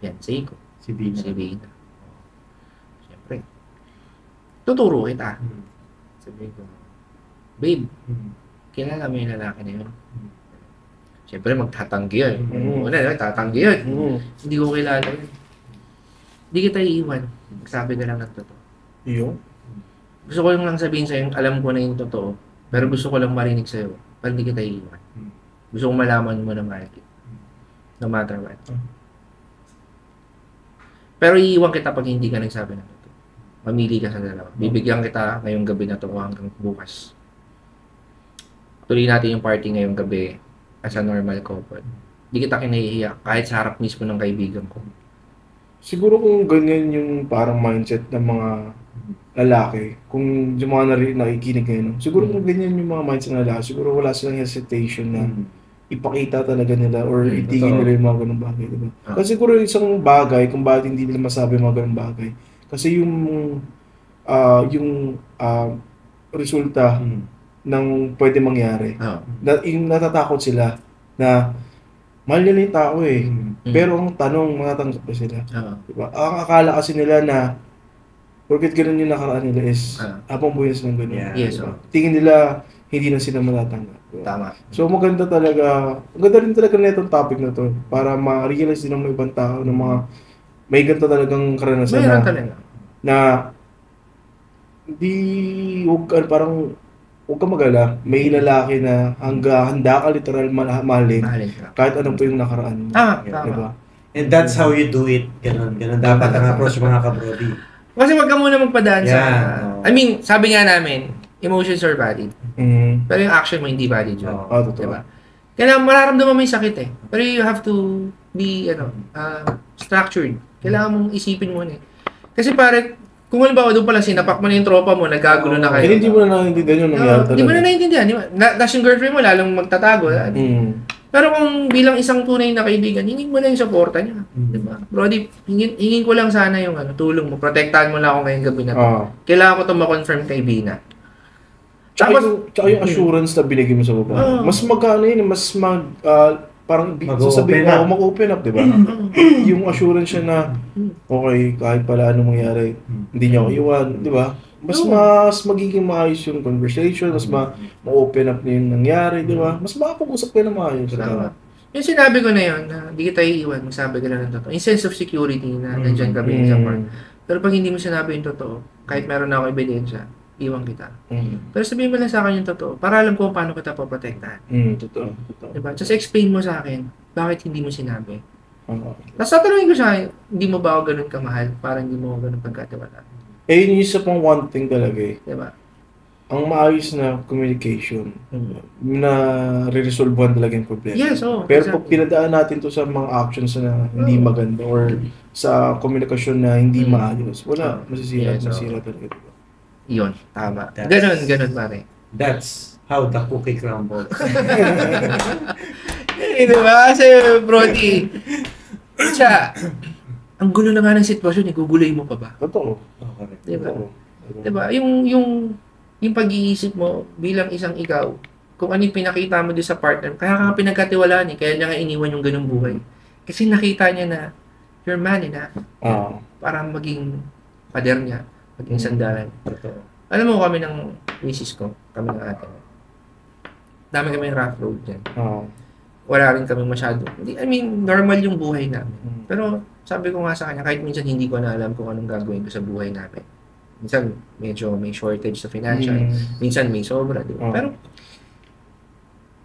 fiancé ko. Si Bina. Siyempre. Tuturo kita. Sabihin ko, babe, kilala mo yung lalaki na yun? Siyempre, magtatanggi yun. Tatanggi yun. Hindi ko kilala yun. Hindi kita iiwan. Sabi ka lang ng totoo. Gusto ko lang sabihin sa'yo, alam ko na yung totoo. Pero gusto ko lang marinig sa'yo. Pero hindi kita iiwan. Gusto kong malaman mo na mahal kita. No matter what. Pero iiwan kita pag hindi ka nagsabi ng totoo. Mamili ka sa dalawa. Bibigyan kita ngayong gabi na to o hanggang bukas. Tuloy natin yung party ngayong gabi as a normal couple. Hindi kita kinahihiya kahit sa harap mismo ng kaibigan ko. Siguro kung ganyan yung parang mindset ng mga lalaki, kung yung mga nakikinig ngayon, siguro kung ganyan yung mga mindset ng lalaki, siguro wala silang hesitation na ipakita talaga nila or itigin nila yung mga ganung bagay, diba? Kasi siguro isang bagay kung bakit hindi nila masabi mga ganung bagay. Kasi yung resulta ng pwede mangyari. Yung natatakot sila na mahal nila yung tao eh. Pero ang tanong, matatanggap ba sila? Diba? Ang akala kasi nila na porket ganun yung nakaraan nila is habang buhay na silang ganun. Yes, diba? Tingin nila hindi na sila matatanggap. Diba? Tama. So maganda rin talaga na itong topic na to para ma-realize din ng mga ibang tao ng mga may ganito talagang karanasan na hindi parang huwag ka mag-alala, may lalaki na handa ka literal mahalin kahit anong po yung nakaraan mo. Tama. And that's how you do it. Ganun dapat ang approach mga ka-brody. Kasi wag ka muna magpadaan sa... I mean, sabi nga namin, emotions are valid. Pero yung action mo hindi valid yun. Diba? Kaya mararamdaman mo yung sakit eh. Pero you have to be structured. Kailangan mong isipin mo eh. Kasi pare, kung halimbawa doon pala sinapak mo na yung tropa mo, nagkagulo na kayo. Hindi mo na naiintindihan yung nangyari talaga. Hindi mo na naiintindihan. Tapos yung girlfriend mo, lalong magtatago. Pero kung bilang isang tunay na kaibigan, hingin mo na yung supporta niya. Diba? Brody, hingin ko lang sana yung tulong mo. Protektahan mo lang ako ngayong gabi na to. Kailangan ko ito ma-confirm kay Bina. Tsaka yung assurance na binigay mo sa babae. Mas parang sasabihin mo, mag-open up, di ba? Yung assurance siya na, okay, kahit pala anong mangyari, hindi niya ako iwan, di ba? Mas magiging maayos yung conversation, mas ma-open up na yung nangyari, di ba? Mas makapag-usap kayo na maayos. Yung sinabi ko na yun, na hindi kita iiwan, magsabi ka lang ng totoo. Yung sense of security na nandyan kami sa part. Pero pag hindi mo sinabi yung totoo, kahit meron na ako ebidensya, iwan kita. Pero sabihin mo lang sa akin yung totoo, para alam ko paano kita poprotektahan. Totoo. Diba? Just explain mo sa akin, bakit hindi mo sinabi. Tapos tatanungin ko siya, hindi mo ba ako ganun kamahal? Para hindi mo ako ganun pagkatiwala. Yun yung isa pang one thing talaga eh. Diba? ang maayos na communication na re-resolvehan talaga yung problema. Yes, pero exactly. Pag pinadaan natin to sa mga actions na hindi maganda or sa komunikasyon na hindi maayos, wala, masisira talaga. Yun, tama. Ganon pare. That's how the cookie crumbles. Diba? Kasi, Brody, siya, ang gulo na nga ng sitwasyon, guguluhin mo pa ba? Totoo. Diba? Diba? Yung pag-iisip mo bilang isang ikaw, kung ano yung pinakita mo doon sa partner, kaya ka pinagkatiwalaan kaya niya nga iniwan yung ganung buhay. Kasi nakita niya na you're man enough para maging pader niya, maging sandalan. Alam mo kami ng misis ko, kami ng ate. Dami kami yung rough road dyan. Wala rin kami masyado. Normal yung buhay namin. Pero sabi ko nga sa kanya, kahit minsan hindi ko na alam kung anong gagawin ko sa buhay namin. Minsan, medyo may shortage sa financial. Minsan, may sobra. Diba? Pero,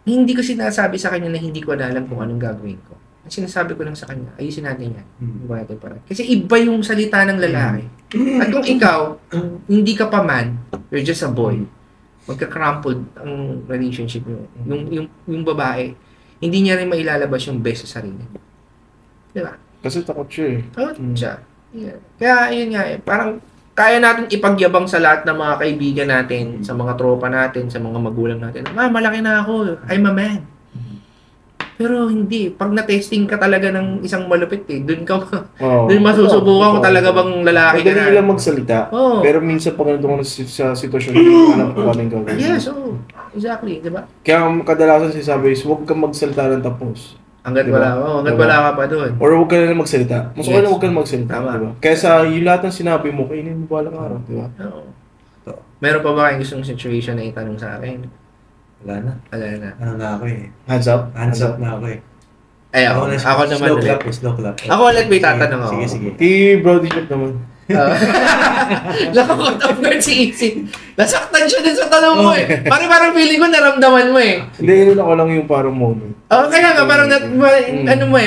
hindi ko sinasabi sa kanya na hindi ko na alam kung anong gagawin ko. Ang sinasabi ko lang sa kanya, ayusin natin yan. Kasi iba yung salita ng lalaki. At kung ikaw, hindi ka pa man, you're just a boy, magka-crumpled ang relationship nyo. Yung babae, hindi niya rin mailalabas yung best sa sarili. Diba? Kasi takot siya Takot siya. Yeah. Kaya, yun nga parang, kaya natin ipagyabang sa lahat ng mga kaibigan natin, sa mga tropa natin, sa mga magulang natin. Malaki na ako. I'm a man. Pero hindi. Pag na-testing ka talaga ng isang malupit, doon masusubukan kung talaga bang lalaki ka na. Madali lang magsalita. Pero minsan pag nandun ka sa sitwasyon, alam ko kaming gagawin. Yes, exactly. Diba? Kaya kadalasan sinasabi is, huwag kang magsalita ng tapos. Hanggat wala ka pa doon. Or huwag ka na magsalita. Mas okay na huwag ka na magsalita. Diba? Kaya yung lahat ng sinabi mo, kainin mo balang araw. Diba? Meron pa ba kayong gustong situation na itanong sa akin? Wala na. Ano na ako Hands up? Hands up na ako Ay, ako naman. Slow clap. Ako ulit may tatanong ako. Sige. Brody Jeff naman. Nakakot off guard si Easy. Nasaktan siya din sa tanong mo Parang feeling ko naramdaman mo Hindi, yun ako lang yung parang moment. Kaya nga, parang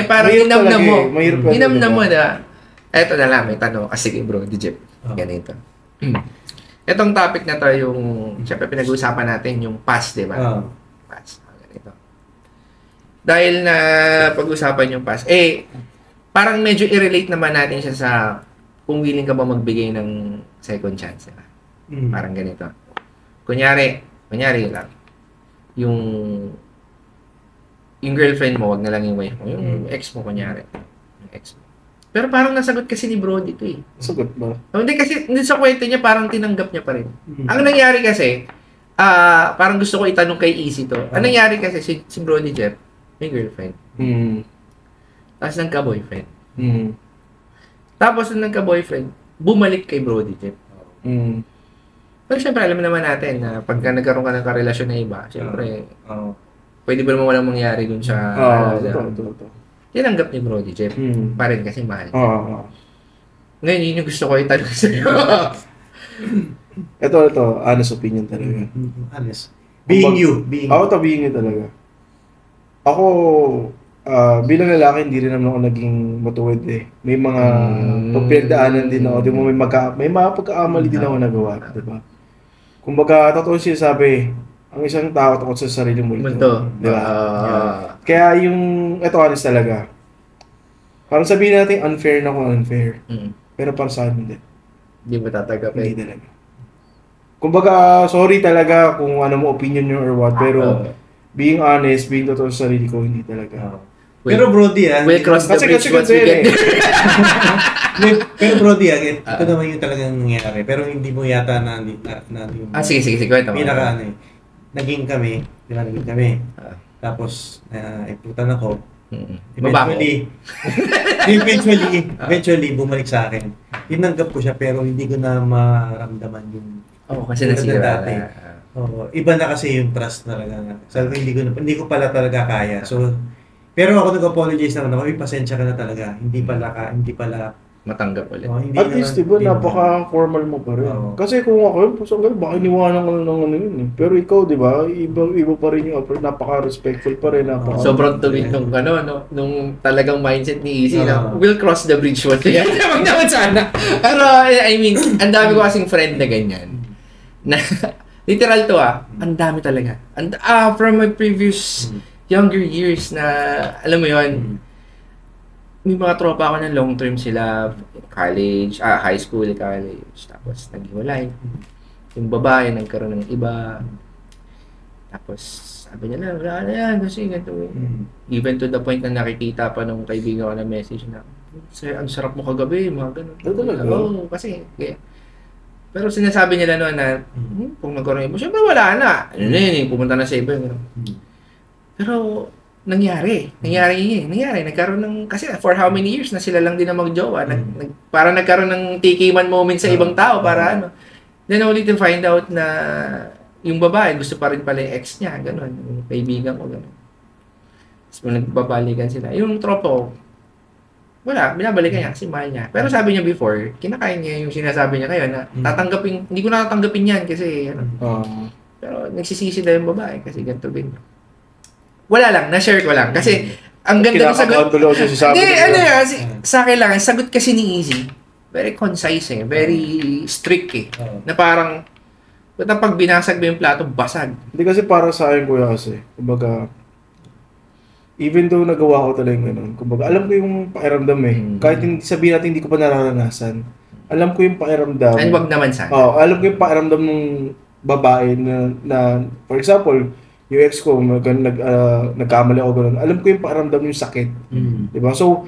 parang inamnam mo. Inamnam mo na. Eto na lang, may tanong. Sige bro, Jeff. Ganito. Etong topic na to yung, siyempre pinag-uusapan natin yung past, di ba? Past. Ganito. Dahil na pag-usapan yung past, parang medyo i-relate naman natin siya sa kung willing ka ba magbigay ng second chance, diba? Parang ganito. Kunyari lang, yung girlfriend mo, wag na lang yung wife mo, yung ex mo, kunyari. Yung ex mo. Pero parang nasagot kasi ni Brody ito Sagot ba? Hindi kasi, sa kwento niya, parang tinanggap niya pa rin. Ang nangyari kasi, parang gusto ko itanong kay Easy to. Ang nangyari kasi, si Brody Jeff, may girlfriend. Tapos nagka-boyfriend. Tapos nung nagka-boyfriend, bumalik kay Brody Jeff. Pero syempre, alam naman natin na pagka nagkaroon ka ng karelasyon na iba, syempre, pwede ba naman walang mangyari dun sa... Tinanggap ni Brody Jeff. Pa rin kasi mahal. Ngayon, yun yung gusto ko itanong sa'yo. Ito, honest opinion talaga. Honest. Being you. Ako being you talaga. Ako, bilang lalaki, hindi rin naman ako naging matuwid May mga pagpinagdaanan din ako. May mga pagkaamali din ako nagawa. Diba? Kumbaga, totoo siya sabi, ang isang tao takot sa sarili mo. Diba? Kaya ito honest talaga. Parang sabihin natin unfair na kung unfair. Pero para sa akin hindi. Hindi mo tatanggapin? Hindi talaga. Kumbaga, sorry talaga kung ano mo opinion nyo or what. Pero being honest, being totoo sa sarili ko, hindi talaga. Pero Brody we'll cross the bridge once we get there. Pero Brody ito naman yung talagang nangyari. Pero hindi mo yata na sige, kwento mo. Pinaka naging kami. Tapos, iputan ako. Eventually, bumalik sa akin. Tinanggap ko siya pero hindi ko na maramdaman yung... kasi nasira dati. Iba na kasi yung trust talaga. Sabi ko, hindi ko pala talaga kaya. So, pero ako nag-apologize naman ako, pasensya ka na talaga. Hindi pala matanggap ulit. At least, diba, napaka-formal mo pa rin. Kasi kung ako, baka iniwanan ko lang ng yun Pero ikaw, diba, iba pa rin yung approach. Napaka-respectful pa rin. Sobrang tuwid nung talagang mindset ni Easy na we'll cross the bridge once again. Naman sana. Pero, ang dami ko kasing friend na ganyan. Na Literal to ang dami talaga. And, from my previous younger years na, alam mo yon, may mga tropa ako na long term sila, college, high school, college, tapos naghiwalay. Yung babae, nagkaroon ng iba. Tapos, sabi niya na, wala na yan, kasi ganito. Even to the point na nakikita pa nung kaibigan ko na message na, ang sarap mo kagabi, mga ganun. Oo, kasi, kaya. Pero sinasabi nila noon na, kung nagkaroon iba, syempre wala na. Ano na yun, pumunta na sa iba. Pero, nangyari. Nagkaroon ng, kasi for how many years na sila lang din na mag-jowa. Para nagkaroon ng tikiman moment sa ibang tao, para ano. Then only to find out na yung babae, gusto pa rin pala yung ex niya, gano'n. Yung kaibigan ko, gano'n. Tapos nagbabalikan sila. Yung tropa ko, wala, binabalikan niya kasi mahal niya. Pero sabi niya before, kinakain niya yung sinasabi niya ngayon na tatanggapin, hindi ko natatanggapin yan kasi, ano. Pero nagsisisi na yung babae kasi ganito din. Wala lang, na-share ko lang. Kasi, ang ganda ng sagot. Hindi, ano yan, sa akin lang, sagot kasi ni Easy, very concise very strict na parang, pag binasag mo yung plato, basag. Hindi kasi para sa akin, kuya, kasi, kumbaga, even though nagawa ko talaga yung ganun, kumbaga, alam ko yung pakiramdam Kahit sabihin natin hindi ko pa nararanasan, alam ko yung pakiramdam. And wag naman sana. Alam ko yung pakiramdam ng babae na for example, yung ex ko, nagkamali ako ganun. Alam ko yung pakiramdam yung sakit. Diba? So,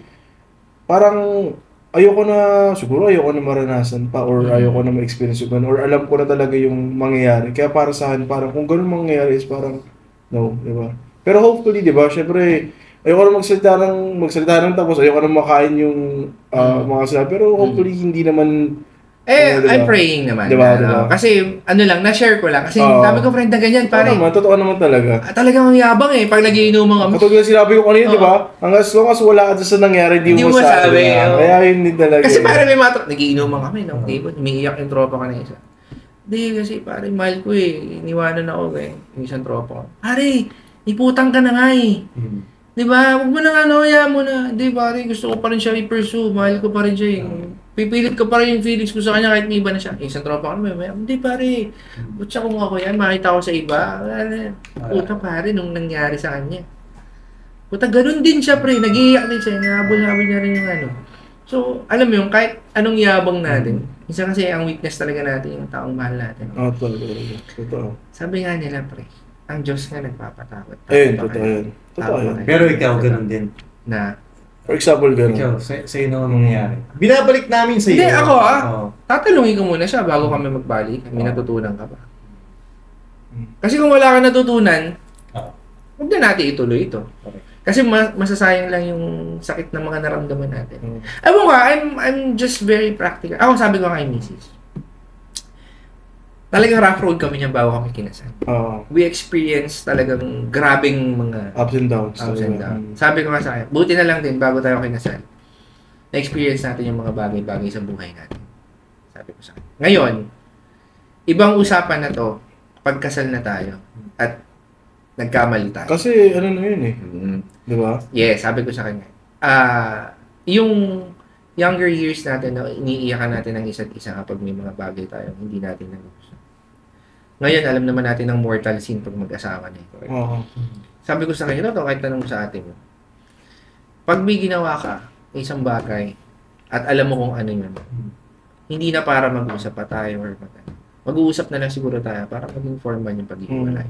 parang, siguro ayoko na maranasan pa or ayoko na ma-experience yung ganun or alam ko na talaga yung mangyayari. Kaya para sa akin, parang kung ganun mangyayari is parang, no, diba? Pero hopefully, di ba, syempre, ayoko na magsalita ng tapos ayoko na makain yung mga sila. Pero hopefully, hindi naman... diba? I'm praying naman. Diba? Kasi, na-share ko lang. Kasi, dami ko friend na ganyan, pare. Totoo naman talaga. Talagang ang yabang pag nagiinuman kami. Katulad yung sinabi ko kanina, di ba? As long as wala ka sa nangyari, hindi mo masabi. Kaya yun din talaga. Kasi pare, may nagiinuman kami, no? Umiiyak yung tropa ka na isa. Hindi, kasi pare, mahal ko iniwanan ako yung isang tropa ko. Pare, iputang ka na nga Diba? Huwag mo nang ya mo na. Di pare, gusto ko pa rin siya i-pursue. Mahal ko pa rin siya Pipilit ko pa rin yung feelings ko sa kanya kahit may iba na siya. Isang tropa ko naman, hindi pare. Ba't siya kung ako yan? Makita ko sa iba. Puta pare, nung nangyari sa kanya. Puta, ganun din siya pre. Nag-iiyak din siya. Nahabol-habol niya rin yung ano. So, alam mo yung kahit anong yabang natin. Isa kasi ang weakness talaga natin yung taong mahal natin. Totoo. Sabi nga nila pre, ang Diyos nga nagpapatakot. Totoo yan. Pero ikaw, ganun din. Na, for example, ganun. Ikaw, sa'yo naman mangyayari. Binabalik namin sa'yo. Hindi, ako tatanungin ko muna siya bago kami magbalik. May natutunan ka ba? Kasi kung wala ka natutunan, huwag na natin ituloy ito. Kasi masasayang lang yung sakit ng mga naramdaman natin. Ewan ko, I'm just very practical. Ako sabi ko kay Mrs. Talagang rough road kami niya bago kami kinasal. We experienced talagang grabing mga ups and downs. Sabi ko nga sa kanya, buti na lang din bago tayo kinasal. Na-experience natin yung mga bagay-bagay sa buhay natin. Sabi ko sa kanya. Ngayon, ibang usapan na to pagkasal na tayo at nagkamali tayo. Kasi ano na yun Di ba? Yes, sabi ko sa kanya. Yung younger years natin na iniiyakan natin ng isa't isa kapag may mga bagay tayo hindi natin nagugustuhan. Ngayon, alam naman natin ang mortal sin pag mag-asawa na ito. Sabi ko sa kanya, kahit tanong sa atin mo. Pag may ginawa ka, isang bagay, at alam mo kung ano yun, hindi na para mag-usap pa tayo or mag-uusap na lang siguro tayo para maging formal yung pag-iwalay.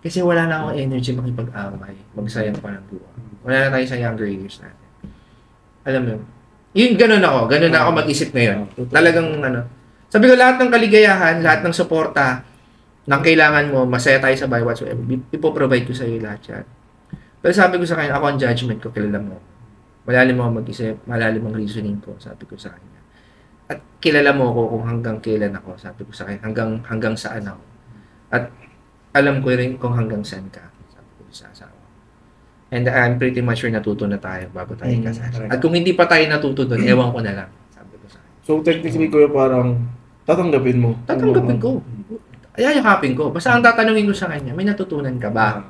Kasi wala na akong energy makipag-away, magsayang pa ng buwan. Wala na tayo sa younger years natin. Alam mo yun, ganun ako mag-isip ngayon. Talagang sabi ko lahat ng kaligayahan, lahat ng suporta, nang kailangan mo, masaya tayo sa buhay whatsoever, ipoprovide ko sa iyo lahat yan. Pero sabi ko sa kanya, ako ang judgment ko, kilala mo. Malalim ako mag-isip, malalim ang reasoning ko, sabi ko sa kanya. At kilala mo ako kung hanggang kailan ako, sabi ko sa kanya, hanggang saan ako. At alam ko rin kung hanggang saan ka, sabi ko sa asawa. And I'm pretty much sure natuto na tayo bago tayo kasal. At kung hindi pa tayo natuto doon, ewan ko na lang, sabi ko sa kanya. So technically, kuya, parang tatanggapin mo? Tatanggapin ko. Ayayakapin ko. Basta ang tatanungin ko sa kanya, may natutunan ka ba?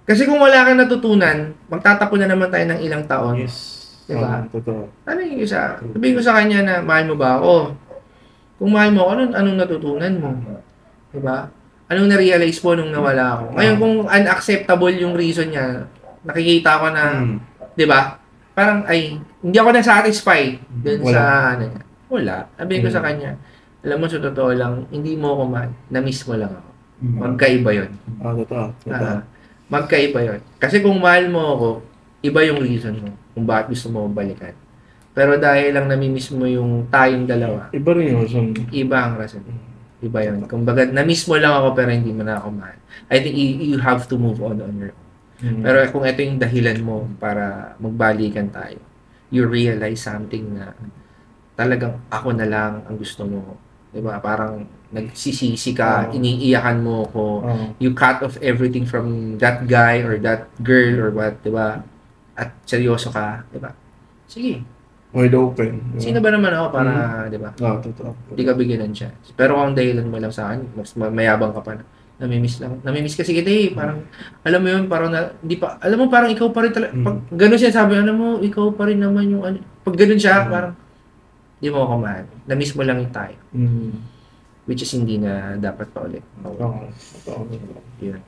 Kasi kung wala kang natutunan, magtatapon na naman tayo ng ilang taon. Yes. Diba? Totoo. Sabihin ko sa kanya na, mahal mo ba ako? Kung mahal mo ako, anong natutunan mo? Diba? Anong na-realize mo nung nawala ako? Ngayon, kung unacceptable yung reason niya, nakikita ko na, di ba? Parang, hindi ako na-satisfy dun sa, wala. Sabi ko sa kanya, alam mo, sa totoo lang, hindi mo ako na-miss mo lang ako. Magkaiba yun. Totoo. Magkaiba yun. Kasi kung mahal mo ako, iba yung reason mo kung bakit gusto mo balikan. Pero dahil lang nami-miss mo yung tayong dalawa, iba rin yung reason. Iba ang reason. Iba yun. Kung baga, na-miss mo lang ako pero hindi mo na ako mahal. I think you have to move on your own. Pero kung ito yung dahilan mo para magbalikan tayo, you realize something na talagang ako na lang ang gusto mo. Diba? Parang nagsisisi ka, iniiyakan mo ko, you cut off everything from that guy or that girl or what, diba? At seryoso ka, diba? Sige. Wide open. Diba? Sino ba naman ako para, diba? Totoo. Hindi ka bigyan ng chance. Pero kung dahilan mo lang sa akin, mas mayabang ka pa na. Namimiss lang. Namimiss kasi kita eh. Parang, alam mo yun, parang hindi pa, alam mo, parang ikaw pa rin talaga. Pag gano'n siya sabi, alam mo, ikaw pa rin naman yung, pag gano'n siya, parang, hindi mo ako mahal. Namiss mo lang yung tayo. Which is hindi na dapat pa ulit. Yun.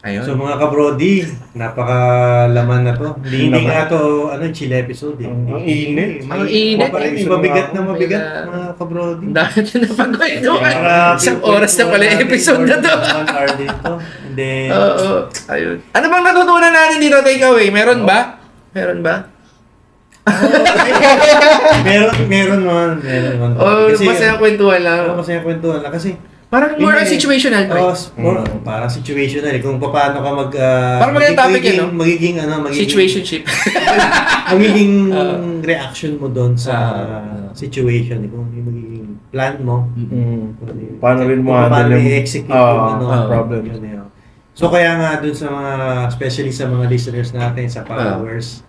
Ayun. So mga ka-brody, napakalaman na to. Hindi nga to, chill episode eh. Ang init. Ang init. Mabigat na mabigat, mga ka-brody. Dahil na napag-kwento ka. Isang oras na pala yung episode na to. 1 hour dito. And then, ayun. Ano bang natutunan natin dito, takeaway? Meron ba? meron man. Masaya kwentuhan lang. Masaya kwentuhan lang kasi parang more situational. Parang situational. Kung paano ka parang magandang topic yun, no? Magiging situationship. magiging reaction mo doon sa situation. Kung yung magiging plan mo. Paano rin mo paano i-execute yung problem. So kaya nga doon sa mga, especially sa mga listeners natin, sa followers.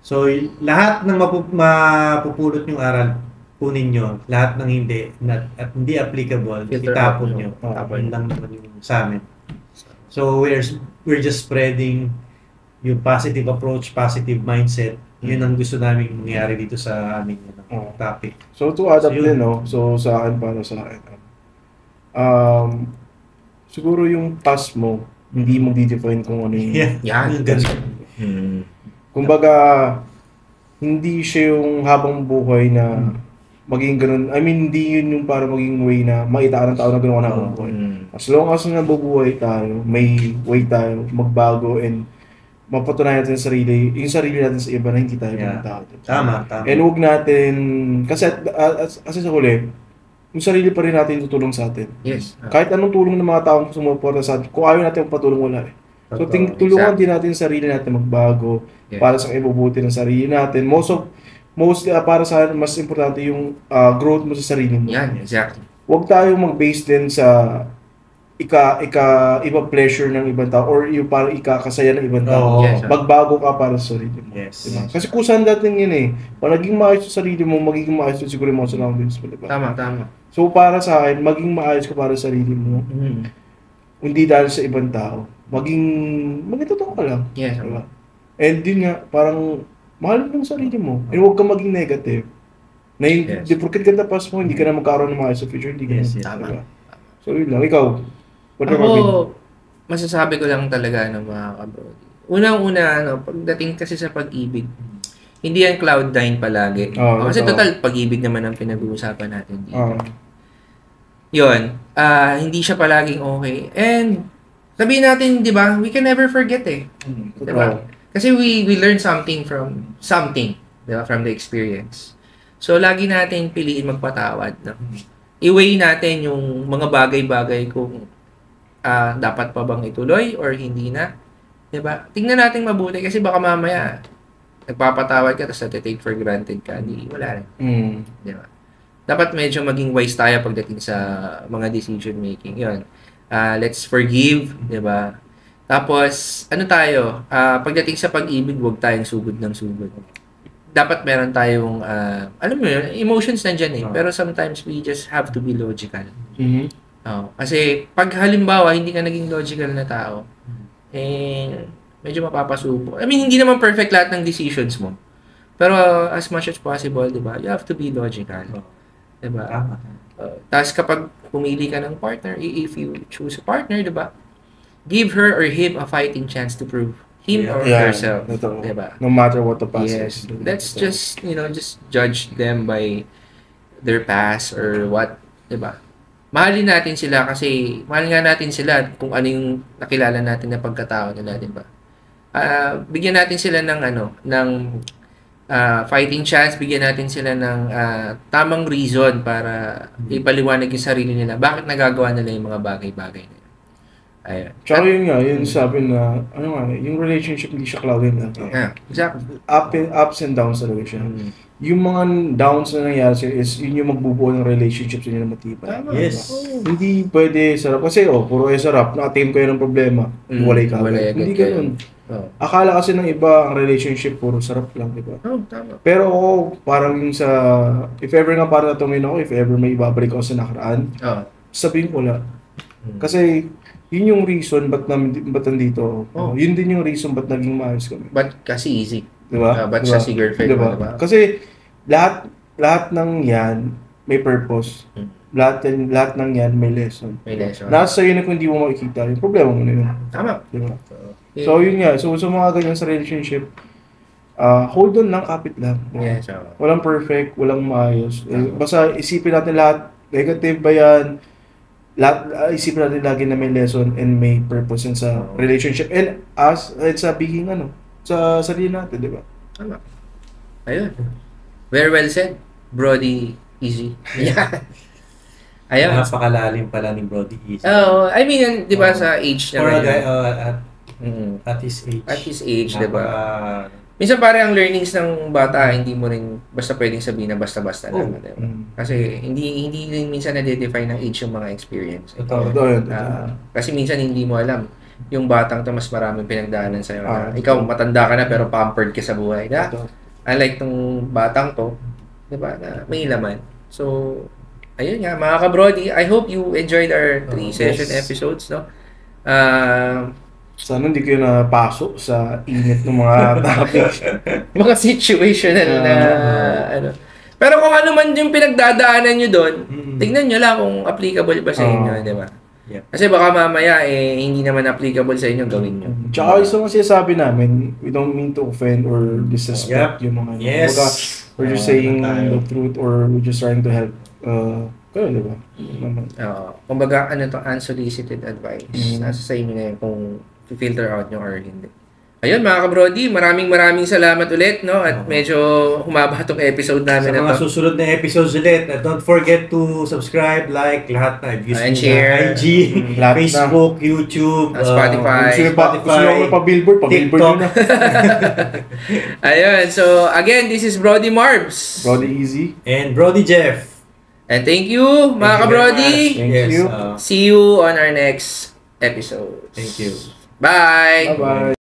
So lahat ng mapupulot yung aral, kunin nyo, lahat ng hindi at hindi applicable, itapon nyo. Tapon lang naman yung sa amin. So we're just spreading yung positive approach, positive mindset. Yun ang gusto namin mangyari dito sa aming topic. So to add up din, no? So sa akin, para sa akin, siguro yung task mo, hindi mo di-define kung ano yung... Yan. Kumbaga, hindi siya yung habang buhay na maging ganun. I mean, hindi yun yung para maging way na maitaan ng tao na gano'n habang buhay. As long as nabubuhay tayo, may way tayo, magbago, and mapatunayan natin yung sarili natin sa iba na hindi tayo ganun tao. Tama. And huwag natin, kasi sa huli, yung sarili pa rin natin tutulong sa atin. Yes. Kahit anong tulong ng mga taong sumuporta sa atin, kung ayaw natin magpatulong, wala eh. So, tulungan din natin yung sarili natin magbago para sa ibubuti ng sarili natin. Mostly, para sa akin, mas importante yung growth mo sa sarili mo. Yan, exactly. Huwag tayo mag-base din sa ipa-pleasure ng ibang tao or yung parang ikakasaya ng ibang tao. Magbago ka para sa sarili mo. Yes. Diba? Kasi kusan natin yun eh. Pag naging maayos sa sarili mo, magiging maayos din siguro yung mga surroundings mo. Diba? Tama. So, para sa akin, maging maayos ka para sa sarili mo. Hindi dahil sa ibang tao. Maging totoo ka lang. Yes. Diba? And din nga, parang mahal mo yung sarili mo. And huwag ka maging negative. Na hindi porket ganda pas mo, hindi ka na magkaroon ng maayos sa future. Hindi ka na. Tama. Diba? So, yun lang. Ikaw, ako, masasabi ko lang talaga ng mga kabrodi. Unang-una, pagdating kasi sa pag-ibig, hindi yan cloud9 palagi. Kasi total, pag-ibig naman ang pinag-uusapan natin dito. Yun, hindi siya palaging okay. And, sabihin natin, di ba, we can never forget eh. Di ba? Kasi we learn something from di ba, from the experience. So, lagi natin piliin magpatawad. No? I-weigh natin yung mga bagay-bagay kung dapat pa bang ituloy or hindi na. Diba? Tingnan natin mabuti kasi baka mamaya nagpapatawad ka tapos take for granted ka. Di, wala rin. Diba? Dapat medyo maging wise tayo pagdating sa mga decision making. Yun. Let's forgive. Diba? Tapos, pagdating sa pag-ibig, huwag tayong sugod ng sugod. Dapat meron tayong, alam mo yun, emotions nandyan eh. Pero sometimes we just have to be logical. Kasi pag halimbawa hindi ka naging logical na tao, medyo mapapasubo. I mean, hindi naman perfect lahat ng decisions mo. Pero as much as possible, di ba? You have to be logical. Di ba? Tapos kapag pumili ka ng partner, if you choose a partner, diba? Give her or him a fighting chance to prove him or herself. Diba? No matter what the past is. Let's just, just judge them by their past or what, diba? Mahalin natin sila kasi, mahal nga natin sila kung ano yung nakilala natin na pagkatao nila, diba? Bigyan natin sila ng fighting chance, bigyan natin sila ng tamang reason para ipaliwanag yung sarili nila. Bakit nagagawa nila yung mga bagay-bagay na yun. Ayun. Tsaka yun nga, yun sabi na, yung relationship hindi siya clouded lang. Exactly. Ups and downs talaga siya. Yung mga downs na nangyari sa'yo is yun yung magbubuo ng relationship sa inyo na matibay. Yes. Hindi pwede sarap. Kasi puro sarap, naka-tame kayo ng problema, walay ka. Hindi ganun. Akala kasi ng iba, ang relationship puro sarap lang, di ba? Tama. Pero parang yung sa, if ever nga para natumin ako, if ever may ibabalik ako sa nakaraan, sabihin ko wala. Kasi, yun yung reason ba't nandito. Yun din yung reason ba't naging maayos kami. But kasi easy. Diba? Ba't siya si girlfriend mo, diba? Kasi, lahat ng yan, may purpose. Lahat ng yan, may lesson. Nasa sa'yo na kung hindi mo makikita, yung problema mo na yun. Tama. Diba? So, yun nga. So, sa mga ganyan sa relationship, hold on lang, kapit lang. Yes, walang perfect, walang maayos. Basta isipin natin lahat, negative ba yan? Isipin natin lagi na may lesson and may purpose yun sa relationship. And sa being, sa sarili natin, di ba? Tama. Ayun. Very well said. Brody Easy. Yeah. Ayun. Napakalalim pala ni Brody Easy. I mean, di ba sa age na at his age. At his age, di ba? Minsan pare ang learnings ng bata, hindi mo rin basta pwedeng sabihin na basta-basta lang. Diba? Kasi hindi rin minsan na-define ng age yung mga experience. Kasi minsan hindi mo alam yung batang to mas maraming pinagdaanan sa'yo. Ikaw matanda ka na pero pampered ka sa buhay. Unlike tong batang to, di ba, na may laman. So, ayun nga, mga ka-Brody, I hope you enjoyed our 3-session episodes, no? Sana hindi kayo napasok sa init ng mga topics. Mga situational na Pero kung ano man yung pinagdadaanan nyo doon, tignan nyo lang kung applicable ba sa inyo, di ba? Yeah. Kasi baka mamaya hindi naman applicable sa inyo, gawin nyo. Tsaka isang sinasabi namin, we don't mean to offend or disrespect yung mga we're just saying the truth or we're just trying to help. Kaya, di ba? Kumbaga, unsolicited advice. Nasa sa inyo na yun kung filter out nyo or hindi. Ayun, mga ka-Brody, maraming salamat ulit, no? At medyo humaba itong episode namin sa mga susunod na episodes ulit. Don't forget to subscribe, like, lahat na. And share. IG, Facebook, YouTube, Spotify. Gusto nyo pa-billboard, TikTok. Ayun, so again, this is Brody Marbs. Brody Easy. And Brody Jeff. And thank you, mga ka-Brody. Thank you. See you on our next episode. Thank you. Bye! Bye-bye!